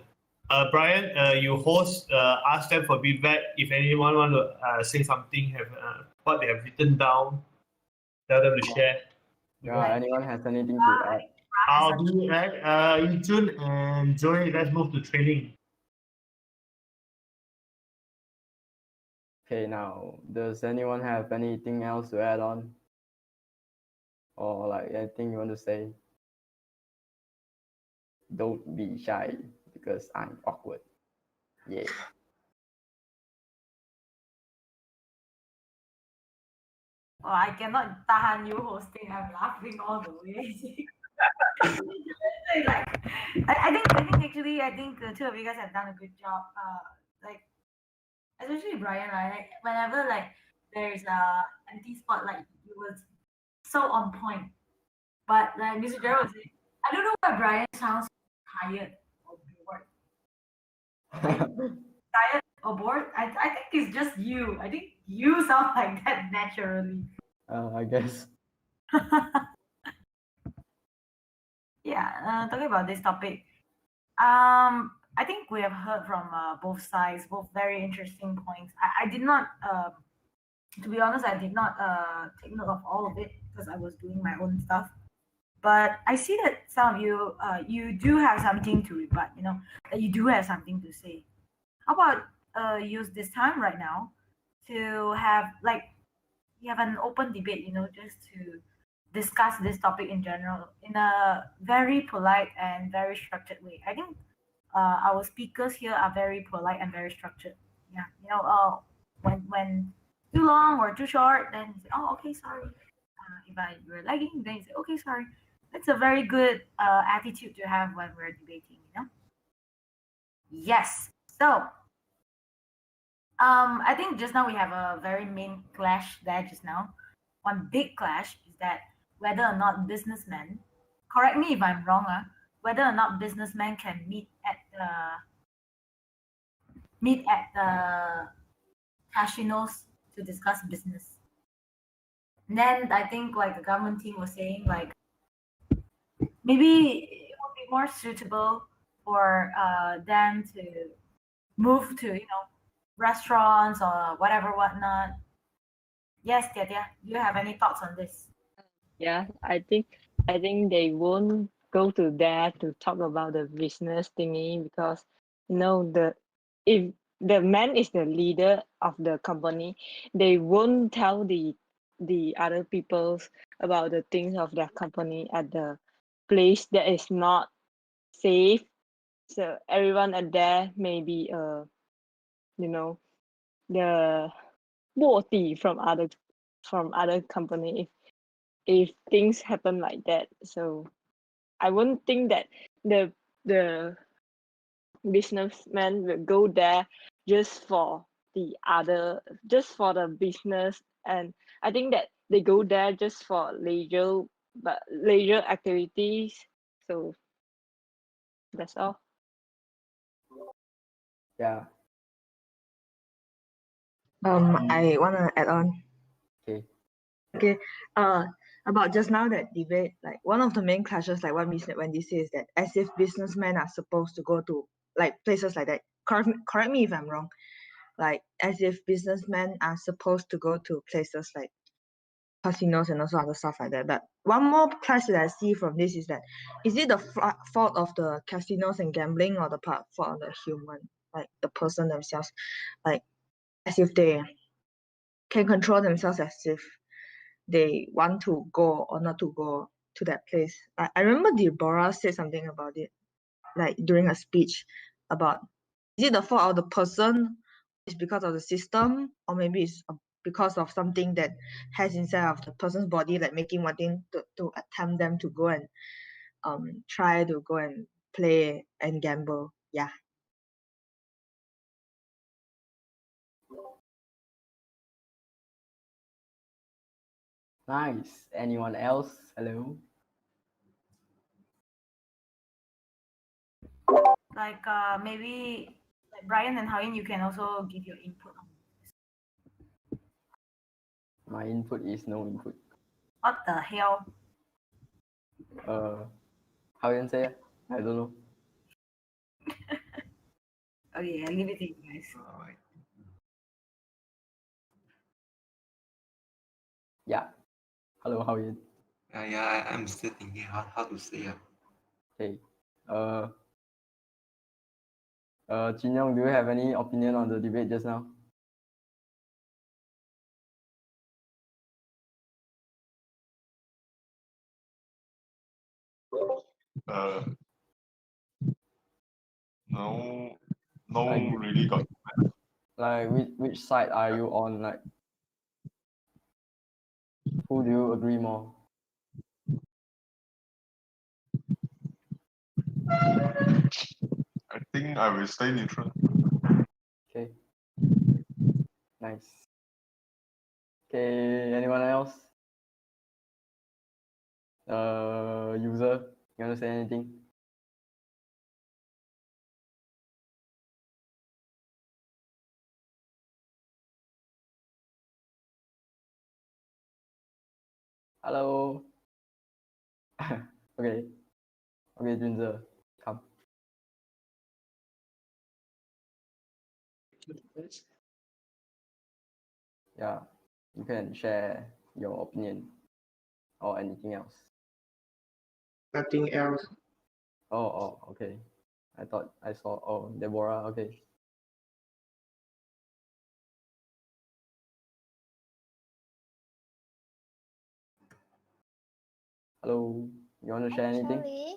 Brian, you host, ask them for feedback. If anyone want to say something, have what they have written down, tell them to share. Yeah, anyone has anything to add? I'll be at Jun and Joey. Let's move to training. Okay, now, does anyone have anything else to add on? Or like anything you want to say? Don't be shy because I'm awkward. Yeah. Oh, I cannot tahan you hosting. I'm laughing all the way. Like, I think the two of you guys have done a good job. Like especially Brian, right? Whenever like there's a empty spot, like you was so on point. But like Mr. Gerald was saying, I don't know why Brian sounds tired or bored. Tired or bored? I think it's just you. I think you sound like that naturally. I guess. Yeah, talking about this topic, I think we have heard from both sides, both very interesting points. I did not, to be honest, I did not take note of all of it because I was doing my own stuff. But I see that some of you, you do have something to rebut. You know, that you do have something to say. How about use this time right now to have like you have an open debate. You know, just to discuss this topic in general in a very polite and very structured way. I think our speakers here are very polite and very structured. Yeah, you know, when too long or too short, then you say, oh, okay, sorry. If you're lagging, then you say, okay, sorry. That's a very good attitude to have when we're debating. You know. Yes. So, I think just now we have a very main clash there just now. One big clash is that whether or not businessmen, correct me if I'm wrong, whether or not businessmen can meet at the casinos to discuss business. And then I think like the government team was saying like maybe it would be more suitable for them to move to restaurants or whatnot. Yes, Tia, do you have any thoughts on this? Yeah, I think they won't go to there to talk about the business thingy because the if the man is the leader of the company, they won't tell the other peoples about the things of their company at the place that is not safe. So everyone at there may be you know the 卧底 from other company if things happen like that. So I won't think that the businessman will go there just for the business, and I think that they go there just for leisure activities. So that's all. Yeah. I wanna add on. Okay. Okay. About just now that debate, like one of the main clashes, like what Miss Wendy says, that as if businessmen are supposed to go to like places like that. Correct me if I'm wrong. Like as if businessmen are supposed to go to places like casinos and also other stuff like that. But one more clash that I see from this is that is it the fault of the casinos and gambling or the fault of the human, like the person themselves, like as if they can control themselves as if they want to go or not to go to that place. I remember Deborah said something about it, like during a speech about is it the fault of the person, it's because of the system, or maybe it's because of something that has inside of the person's body, like making wanting to attempt them to go and try to go and play and gamble. Yeah. Nice. Anyone else? Hello? Like maybe like Brian and Hawin, you can also give your input on My input is no input. what the hell. How you say it? I don't know. Okay, I leave it to you guys. Yeah. Hello, how are you? Yeah, I'm still thinking how to say it. Okay. Jin Young, do you have any opinion on the debate just now? Uh, no, no, Like, really got. like which side are you on? Like, who do you agree more? I think I will stay neutral. Okay. Nice. Okay, anyone else? User, you want to say anything? Hello. Okay. Okay, Junze, come. Yeah, you can share your opinion or anything else. Nothing else. Oh, okay. I thought I saw. Oh, Deborah. Okay. Hello. You want to share anything? Actually,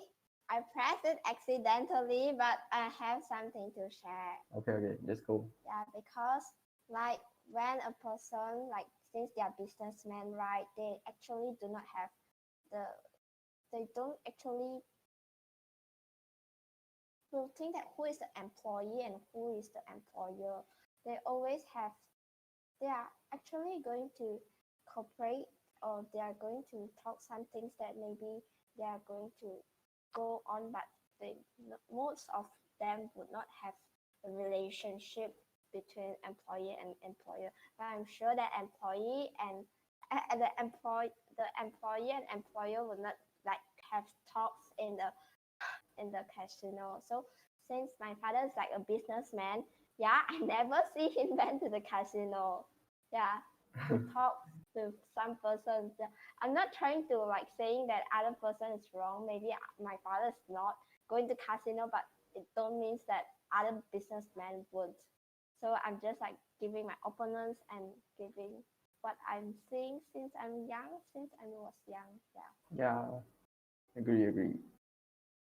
I pressed it accidentally, but I have something to share. Okay. Let's go. Yeah, because like when a person like since they are businessmen, right, they actually do not have they don't actually will think that who is the employee and who is the employer. They always have they are actually going to cooperate or they are going to talk some things that maybe they are going to go on, but most of them would not have a relationship between employee and employer. But I'm sure that employee and the employee and employer would not like have talks in the casino. So since my father is like a businessman, yeah, I never see him went to the casino. Yeah, to talk with some person. Yeah. I'm not trying to like saying that other person is wrong. Maybe my father is not going to casino, but it don't mean that other businessmen would. So I'm just like giving my opinions and giving what I'm seeing since I'm young, since I was young. Yeah. Yeah. Agree.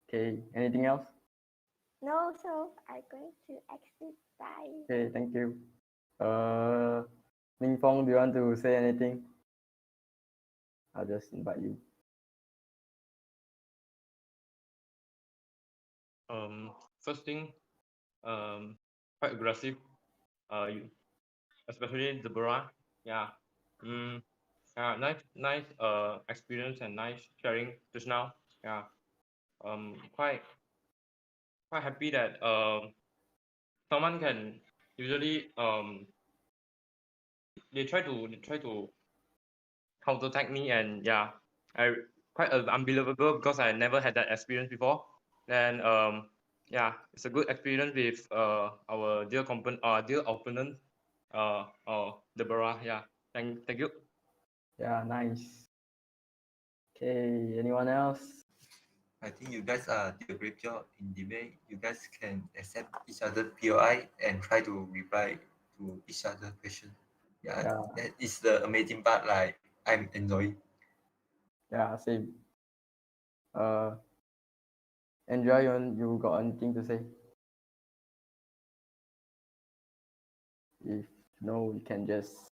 Okay. Anything else? No, so I'm going to exit. Bye. Okay. Thank you. Ming Fong, do you want to say anything? I'll just invite you. First thing, quite aggressive. Especially the Bora. Yeah. Yeah. Nice. Experience and nice sharing just now. Yeah. Quite happy that someone can usually they try to counterattack me, and yeah, I quite unbelievable because I never had that experience before. And yeah, it's a good experience with our dear opponent, Deborah. Yeah, thank you. Yeah, nice. Okay, anyone else? I think you guys did a great job in debate. You guys can accept each other POI and try to reply to each other question. Yeah, Yeah. that is the amazing part. Like I'm enjoying. Yeah, same. Andrea, you got anything to say? If no, you can just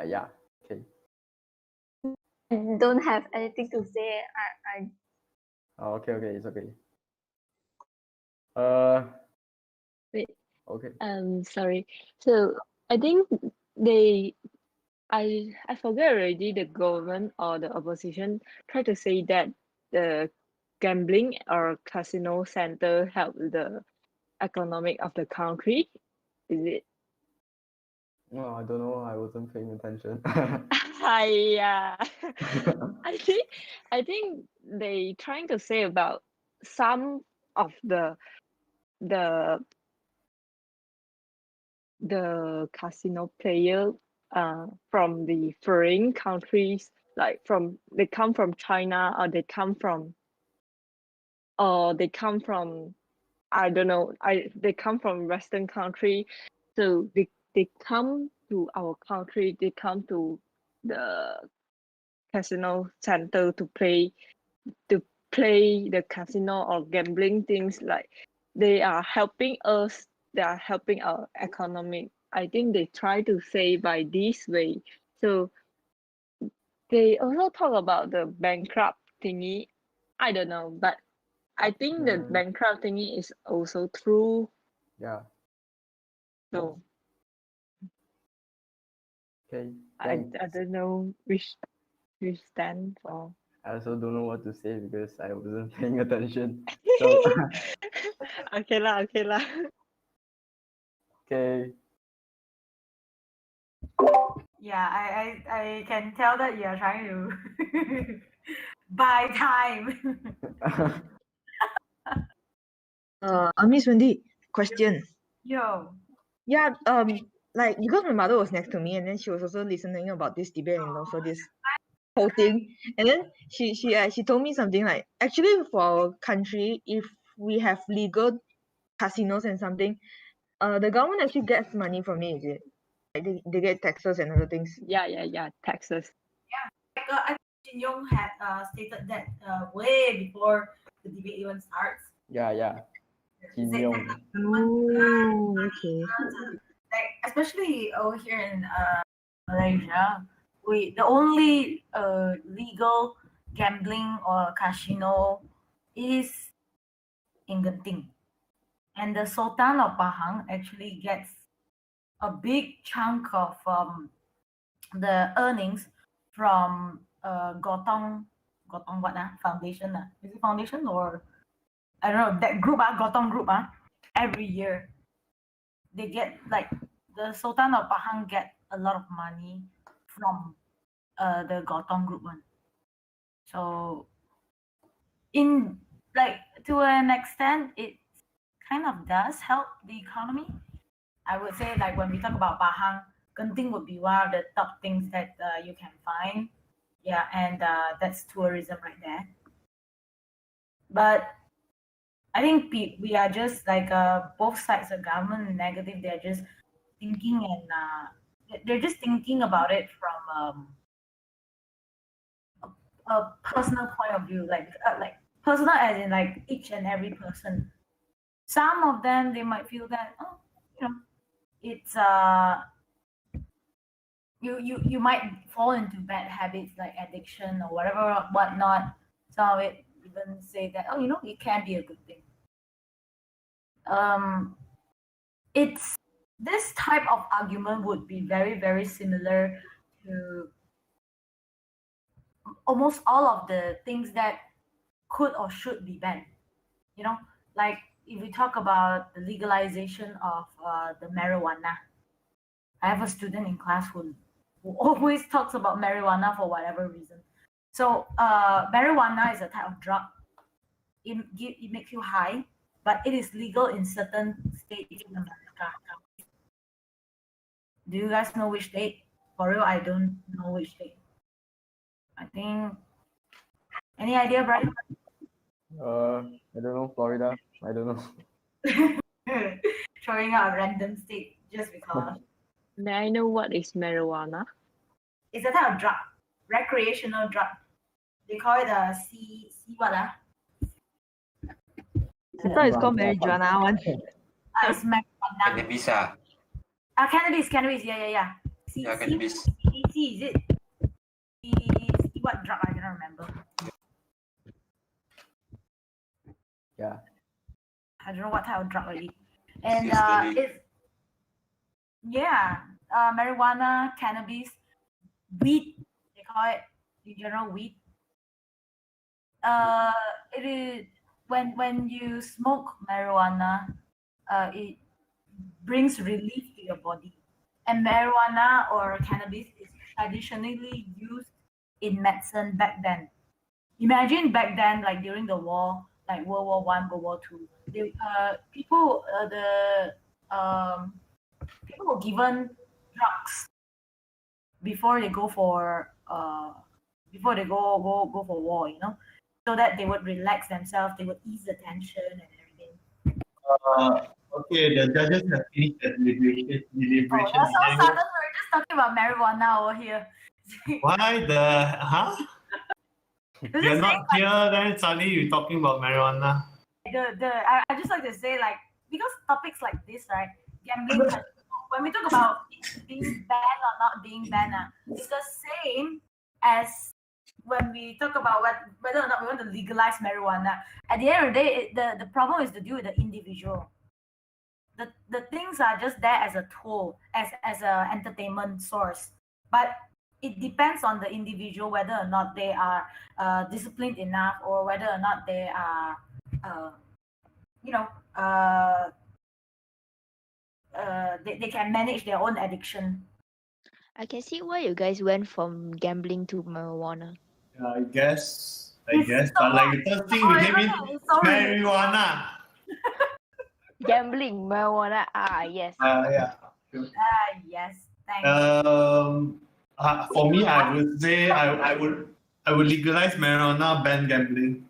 yeah. Okay. Don't have anything to say. I Oh, okay, it's okay. Wait. Okay. Sorry. So I think I forget already. The government or the opposition try to say that the gambling or casino center help the economic of the country. Is it? No, I don't know. I wasn't paying attention. Yeah. I think they trying to say about some of the casino player from the foreign countries, like they come from China, or they come from I don't know, they come from Western country. So they come to our country, they come to the casino center to play play the casino or gambling things, like they are helping us, they are helping our economy. I think they try to say by this way. So they also talk about the bankrupt thingy. I don't know, but I think the bankrupt thingy is also true. Yeah. So Okay. I Thanks. don't know which stand for. I also don't know what to say because I wasn't paying attention. So Okay lah, okay lah. okay. Yeah, I can tell that you're trying to buy time. Miss Wendy, question. Yo. Yeah, like because my mother was next to me and then she was also listening about this debate and also this whole thing. And then she told me something like, actually for our country, if we have legal casinos and something, the government actually gets money from it, is it? Like they get taxes and other things. Yeah, taxes. Like, I think Jin Yong had stated that way before the debate even starts. Yeah. Jin Yong. Oh, okay. Like, especially over here in Malaysia, the only legal gambling or casino is in Genting, and the Sultan of Pahang actually gets a big chunk of the earnings from Gotong what foundation is it foundation or I don't know that group Gotong group every year they get like the Sultan of Pahang get a lot of money from the Gotong group one. So in like to an extent it kind of does help the economy. I would say like when we talk about Pahang, Genting would be one of the top things that you can find. Yeah, and that's tourism right there. But I think we are just like both sides of government and negative. They're just thinking and they're just thinking about it from a personal point of view, like personal as in like each and every person. Some of them they might feel that it's you might fall into bad habits like addiction or whatnot. Some of it even say that it can be a good thing. It's this type of argument would be very, very similar to almost all of the things that could or should be banned. Like if we talk about the legalization of the marijuana, I have a student in class who always talks about marijuana for whatever reason. So marijuana is a type of drug. It makes you high, but it is legal in certain states in America. Do you guys know which state? For real, I don't know which state. I think. Any idea, Brian? I don't know, Florida. I don't know. Throwing out a random state just because. May I know what is marijuana? It's a type of drug, recreational drug. They call it a C what I thought it's called marijuana one. It's marijuana. Cannabis Cannabis. Yeah. cannabis. CBC, is it? C what drug? I cannot remember. Yeah. I don't know what type of drug it is. And it's marijuana, cannabis, weed. They call it in general weed. It is when you smoke marijuana, it brings relief to your body. And marijuana or cannabis is traditionally used in medicine back then. Imagine back then, like during the war, like World War I, World War II, people were given drugs before they go for war, so that they would relax themselves, they would ease the tension and everything. Okay, the judges have finished the deliberation. That's so sudden. We're just talking about marijuana over here. Why the You're not here, then suddenly you're talking about marijuana. I just like to say, like, because topics like this, right, gambling, when we talk about it being banned or not being banned, it's the same as when we talk about whether or not we want to legalize marijuana. At the end of the day, the problem is to do with the individual. The things are just there as a tool, as a entertainment source, but it depends on the individual whether or not they are disciplined enough, or whether or not they are you know they can manage their own addiction. I can see why you guys went from gambling to marijuana. Yeah, I guess. But like the first thing you gave me marijuana. Gambling, marijuana. Yes. Yeah. Yes. Thanks. For me, I would say I would legalize marijuana, ban gambling.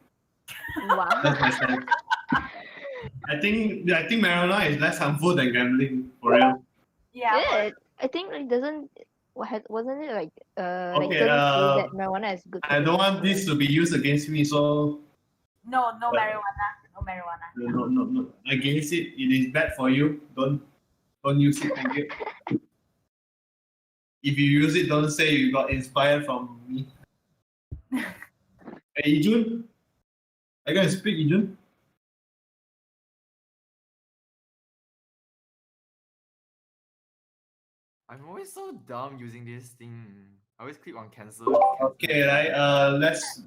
Wow. That's my stance. I think marijuana is less harmful than gambling, for real. Yeah, I think like wasn't it like like Okay, studies say that marijuana is good. I don't want this to be used against me, so No marijuana. No marijuana. no. Against it, it is bad for you. Don't use it. Thank you. If you use it, don't say you got inspired from me. Hey, Ijun, I gotta speak, Ijun. I'm always so dumb using this thing. I always click on cancel. Okay, right. Let's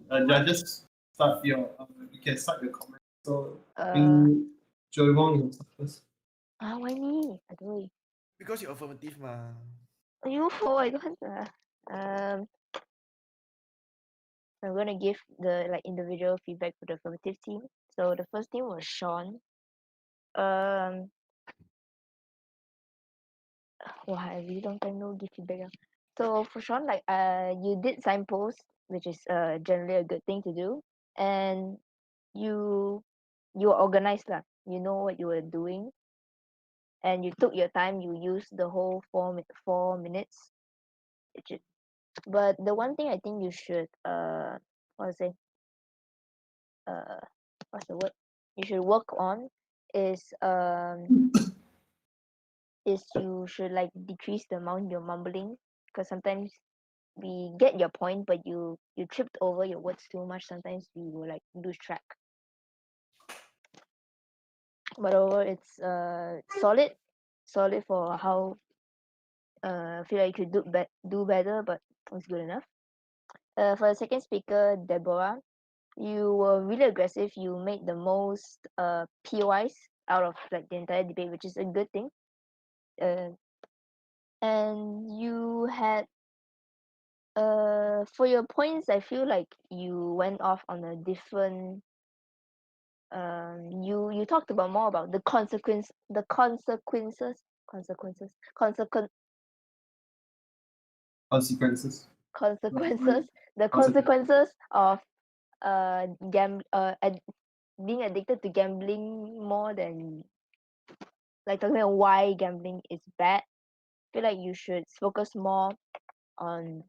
just start your. You can start your comment. So, Joey Wong, you start first. Why me? I don't know. Because you're affirmative, ma. You for I don't want I'm gonna give the like individual feedback for the affirmative team. So the first team was Sean. Wow, I really don't know give feedback. So for Sean, like you did signpost, which is generally a good thing to do, and you were organized lah. You know what you were doing, and you took your time. You used the whole 4 minutes. But the one thing I think you should what to say what's the word you should work on is you should like decrease the amount you're mumbling, because sometimes we get your point, but you tripped over your words too much. Sometimes we will like lose track. But overall, it's solid for how I feel like you could do better, but it's good enough. For the second speaker, Deborah, you were really aggressive. You made the most POIs out of like the entire debate, which is a good thing. And you had for your points, I feel like you went off on a different. You talked about more about the consequences, consequences the consequences of being addicted to gambling, more than like talking about why gambling is bad. I feel like you should focus more on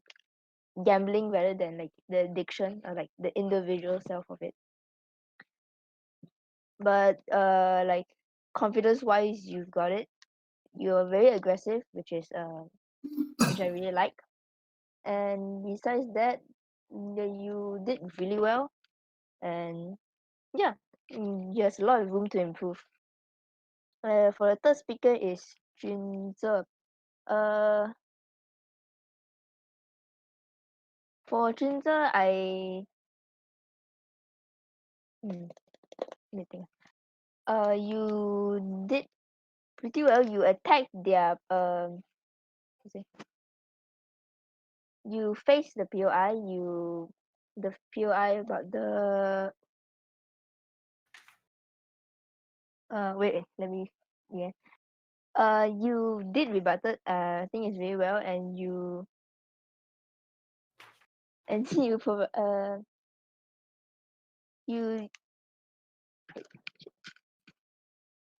gambling rather than like the addiction or like the individual self of it. But like confidence wise, you've got it. You're very aggressive, which I really like. And besides that, you did really well. And yeah, there's a lot of room to improve. For the third speaker is Junze. For Junze, let me think. You did pretty well. You attacked their you faced the POI. The POI about the wait, let me you did rebutted I think it's very well, and you you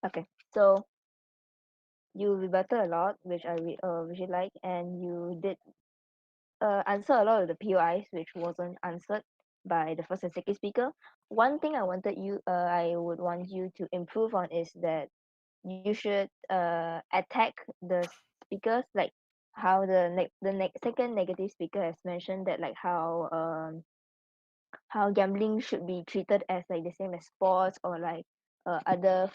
okay, so you rebutted a lot, which I which I like, and you did answer a lot of the POIs which wasn't answered. by the first and second speaker. One thing I would want you to improve on is that you should attack the speakers, like how second negative speaker has mentioned that, like how gambling should be treated as like the same as sports or like other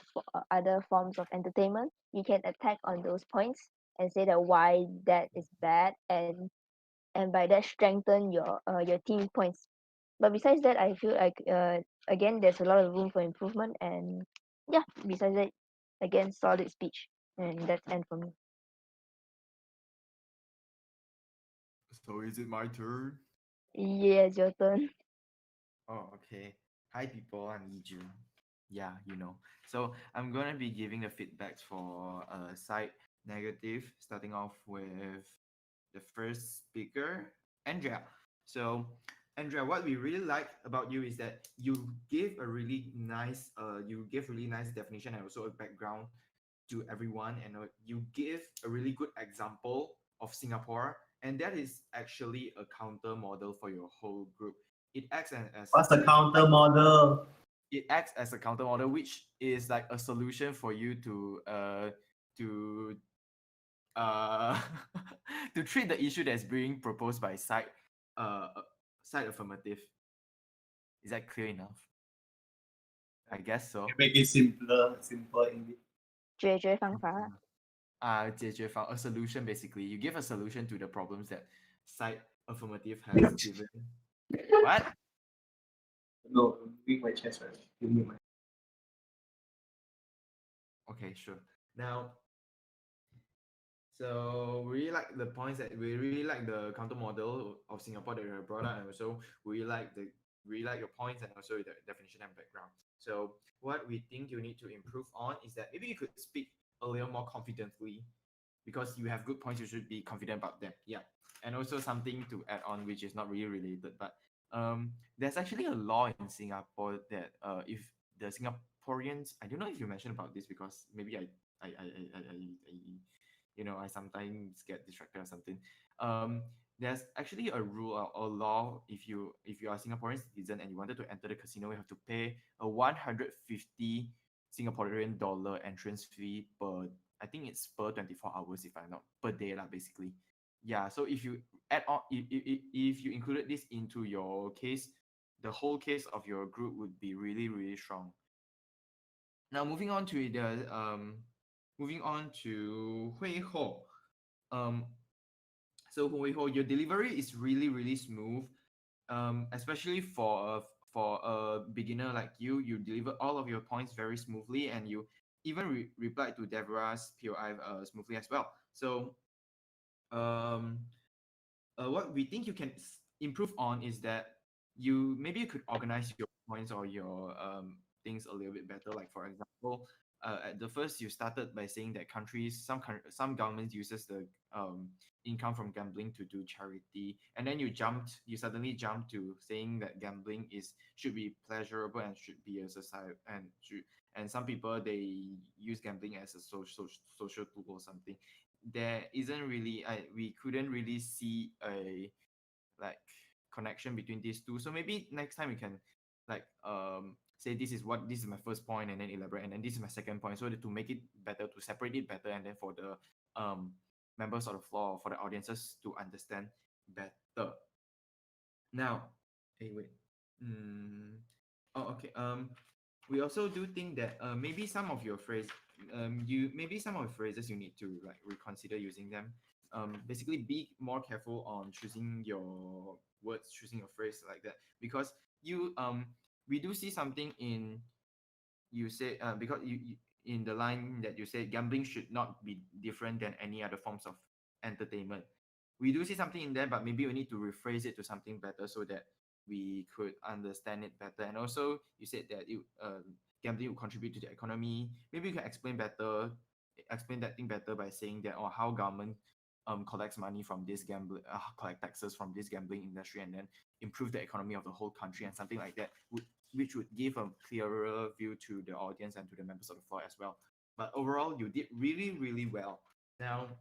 forms of entertainment. You can attack on those points and say that why that is bad, and by that strengthen your team points. But besides that, I feel like again there's a lot of room for improvement, and yeah, besides that, again, solid speech, and that's end for me. So is it my turn? Yes, your turn. Oh, okay. Hi, people. I'm Yijun. Yeah, you know. So I'm gonna be giving the feedbacks for side negative, starting off with the first speaker, Andrea. So, Andrea, what we really like about you is that you give a really nice, definition and also a background to everyone, and you give a really good example of Singapore, and that is actually a counter model for your whole group. It acts as What's the counter model? it acts as a counter model, which is like a solution for you to uh to treat the issue that's being proposed by side affirmative. Is that clear enough? I guess so. Make it simple indeed. 解决方法 解决方 a solution basically. You give a solution to the problems that side affirmative has given. What? No, beat my chest right. Give me my. Okay, sure. Now, so we really like the points that we really like the counter model of Singapore that you have brought up, and also we like your points and also the definition and background. So what we think you need to improve on is that maybe you could speak a little more confidently, because you have good points. You should be confident about them. Yeah, and also something to add on, which is not really related, but there's actually a law in Singapore that if the Singaporeans, I don't know if you mentioned about this because maybe I sometimes get distracted or something. There's actually a rule or law. If you are a Singaporean citizen and you wanted to enter the casino, you have to pay a 150 Singaporean dollar entrance fee per. I think it's per 24 hours, if I'm not per day lah, basically. Yeah. So if you add on, if you included this into your case, the whole case of your group would be really really strong. Now moving on to Hui Ho. So Hui Ho, your delivery is really really smooth. Especially for a beginner like you, you deliver all of your points very smoothly, and you even replied to Deborah's POI smoothly as well. So um, what we think you can improve on is that you could organize your points or your things a little bit better. Like for example, at the first you started by saying that some governments uses the income from gambling to do charity, and then you suddenly jumped to saying that gambling should be pleasurable and should be a society, and some people they use gambling as a social tool or something. There isn't really we couldn't really see a like connection between these two. So maybe next time we can like say this is my first point, and then elaborate, and then this is my second point, so that to make it better, to separate it better, and then for the members of the floor, for the audiences to understand better. Now, hey wait. Oh, okay. We also do think that maybe some of your phrases you need to like reconsider using them. Basically, be more careful on choosing your words, choosing your phrase like that, because we do see something in you say because you in the line that you say gambling should not be different than any other forms of entertainment. We do see something in there, but maybe we need to rephrase it to something better so that we could understand it better. And also, you said that gambling will contribute to the economy. Maybe you can explain that thing better by saying that, or how government collects money from this gambling, collect taxes from this gambling industry, and then improve the economy of the whole country, and something like that, which would give a clearer view to the audience and to the members of the floor as well. But overall, you did really, really well. Now,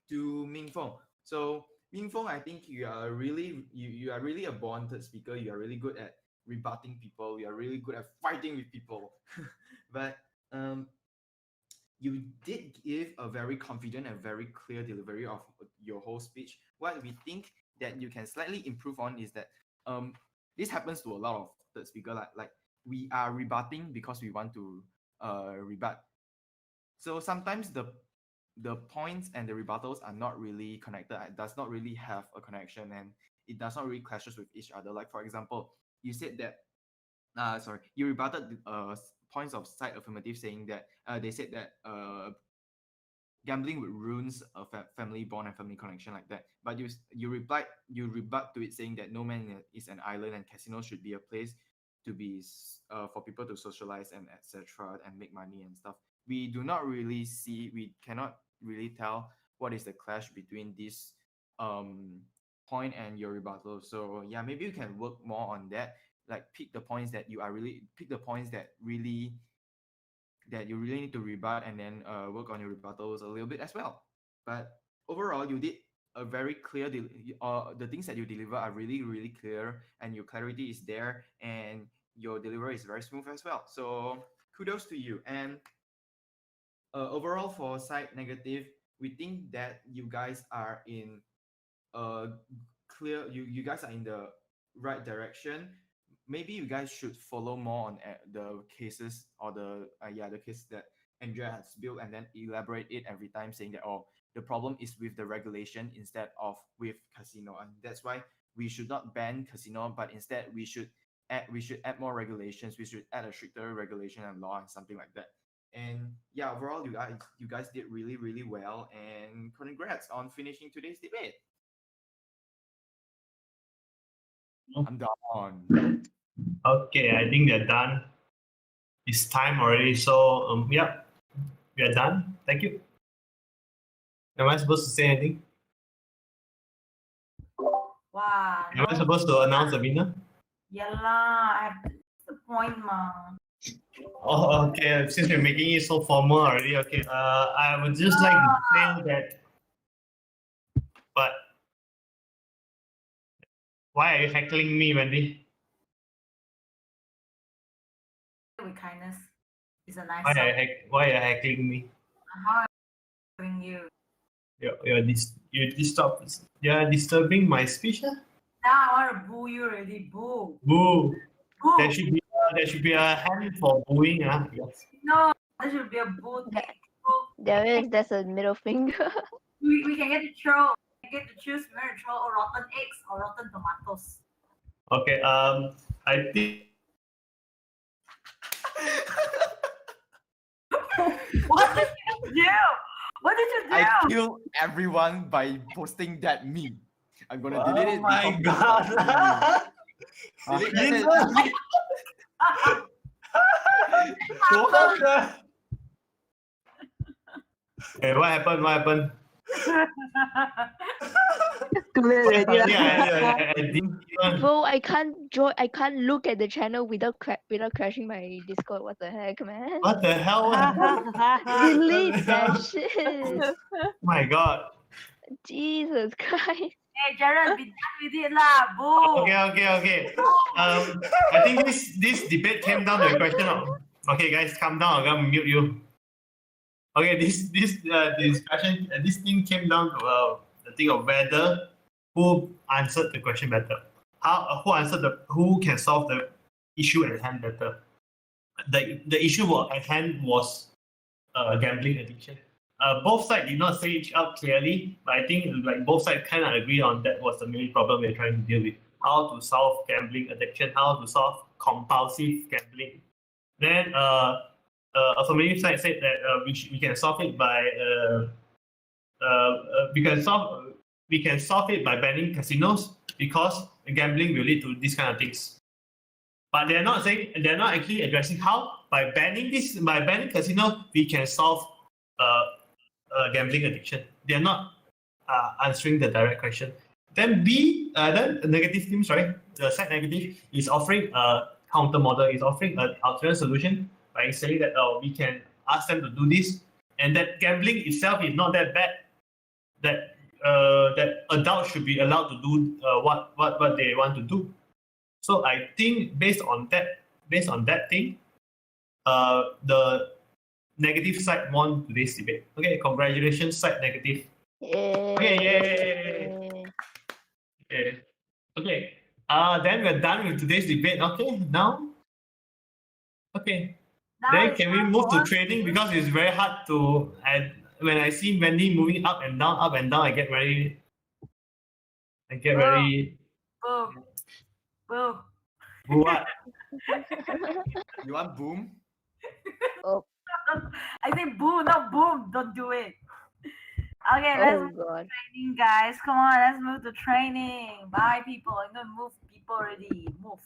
to Mingfeng. So Mingfeng, I think you are really a born third speaker. You are really good at rebutting people. You are really good at fighting with people. But you did give a very confident and very clear delivery of your whole speech. What we think that you can slightly improve on is that this happens to a lot of third speaker. Like we are rebutting because we want to rebut. So sometimes the points and the rebuttals are not really connected. It does not really have a connection, and it does not really clashes with each other. Like for example, you said that you rebutted points of side affirmative saying that they said that gambling would ruins a family bond and family connection like that. But you rebut to it saying that no man is an island and casinos should be a place to be for people to socialize and etc. and make money and stuff. We cannot really tell what is the clash between this point and your rebuttal. So yeah, maybe you can work more on that. Like pick the points that you really need to rebut, and then work on your rebuttals a little bit as well. But overall, you did a very clear. The things that you deliver are really, really clear, and your clarity is there, and your delivery is very smooth as well. So kudos to you. And overall, for side negative, we think that you guys are in clear. You guys are in the right direction. Maybe you guys should follow more on the cases or the case that Andrea has built, and then elaborate it every time, saying that the problem is with the regulation instead of with casino, and that's why we should not ban casino, but instead we should add more regulations. We should add a stricter regulation and law and something like that. And yeah, overall, you guys did really, really well, and congrats on finishing today's debate. I'm done. Okay, I think they're done. It's time already, so yeah, we are done. Thank you. Am I supposed to say anything? Wow. Am I supposed to announce the winner? Yeah lah, I have the point ma. Oh, okay. Since we're making it so formal already, okay. I would just like to say that. But why are you heckling me, Wendy? With kindness is a nice Why song. are you heckling me? How am I doing you? You're disturbing my speech. Huh? Now I want to boo you already. Boo. Boo. Boo. There should be a hand for booing. Yes. No, there should be a boo thing. There's a middle finger. We can get to troll. We can get to choose whether to troll or rotten eggs or rotten tomatoes. Okay. I think. What did you do? What did you do? I killed everyone by posting that meme. I'm gonna delete it. Oh my god! Delete it. Hey, what happened? What happened? Too late already. I didn't even. Bro, I can't join. I can't look at the channel without crashing my Discord. What the heck, man? What the hell? Delete that shit. My god. Jesus Christ. Hey, Jared, be done with it lah. Boo. Okay. I think this debate came down to a question of. Okay, guys, calm down. I'm gonna mute you. Okay, this discussion, this thing came down to the thing of whether who answered the question better. Who can solve the issue at hand better. The issue at hand was gambling addiction. Both sides did not say it out clearly, but I think like both sides kind of agree on that was the main problem we're trying to deal with. How to solve gambling addiction, how to solve compulsive gambling. Then affirmative side said that we can solve it by we can solve it by banning casinos because gambling will lead to these kind of things. But they're not actually addressing how by banning casino we can solve gambling addiction. They're not answering the direct question. Then then the negative team, the side negative is offering a counter model, is offering an alternate solution by saying that we can ask them to do this, and that gambling itself is not that bad. That that adults should be allowed to do what they want to do. So I think based on that thing, the negative side won today's debate. Okay, congratulations, side negative. Okay, yay! Okay, okay. Then we're done with today's debate. Okay, now. Okay. Then can we move to trading, because it's very hard to. And when I see Wendy moving up and down, I get very. Boo. Boo. What? You want boom? Oh. I think boo, not boom. Don't do it. Okay, let's Oh move to God. training, guys. Come on, let's move to training. Bye, people. I'm gonna move people already. Move.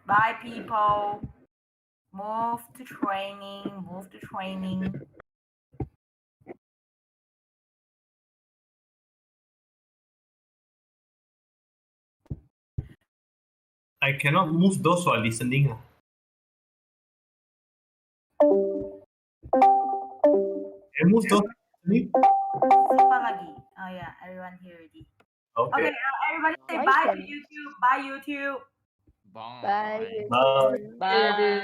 Bye, people. Move to training. I cannot move those who are listening. Can move those listening? Siapa lagi? Oh yeah, everyone here already. Okay. Okay, everybody say Why bye to can- YouTube. Bye, YouTube. Bye. Bye. Bye.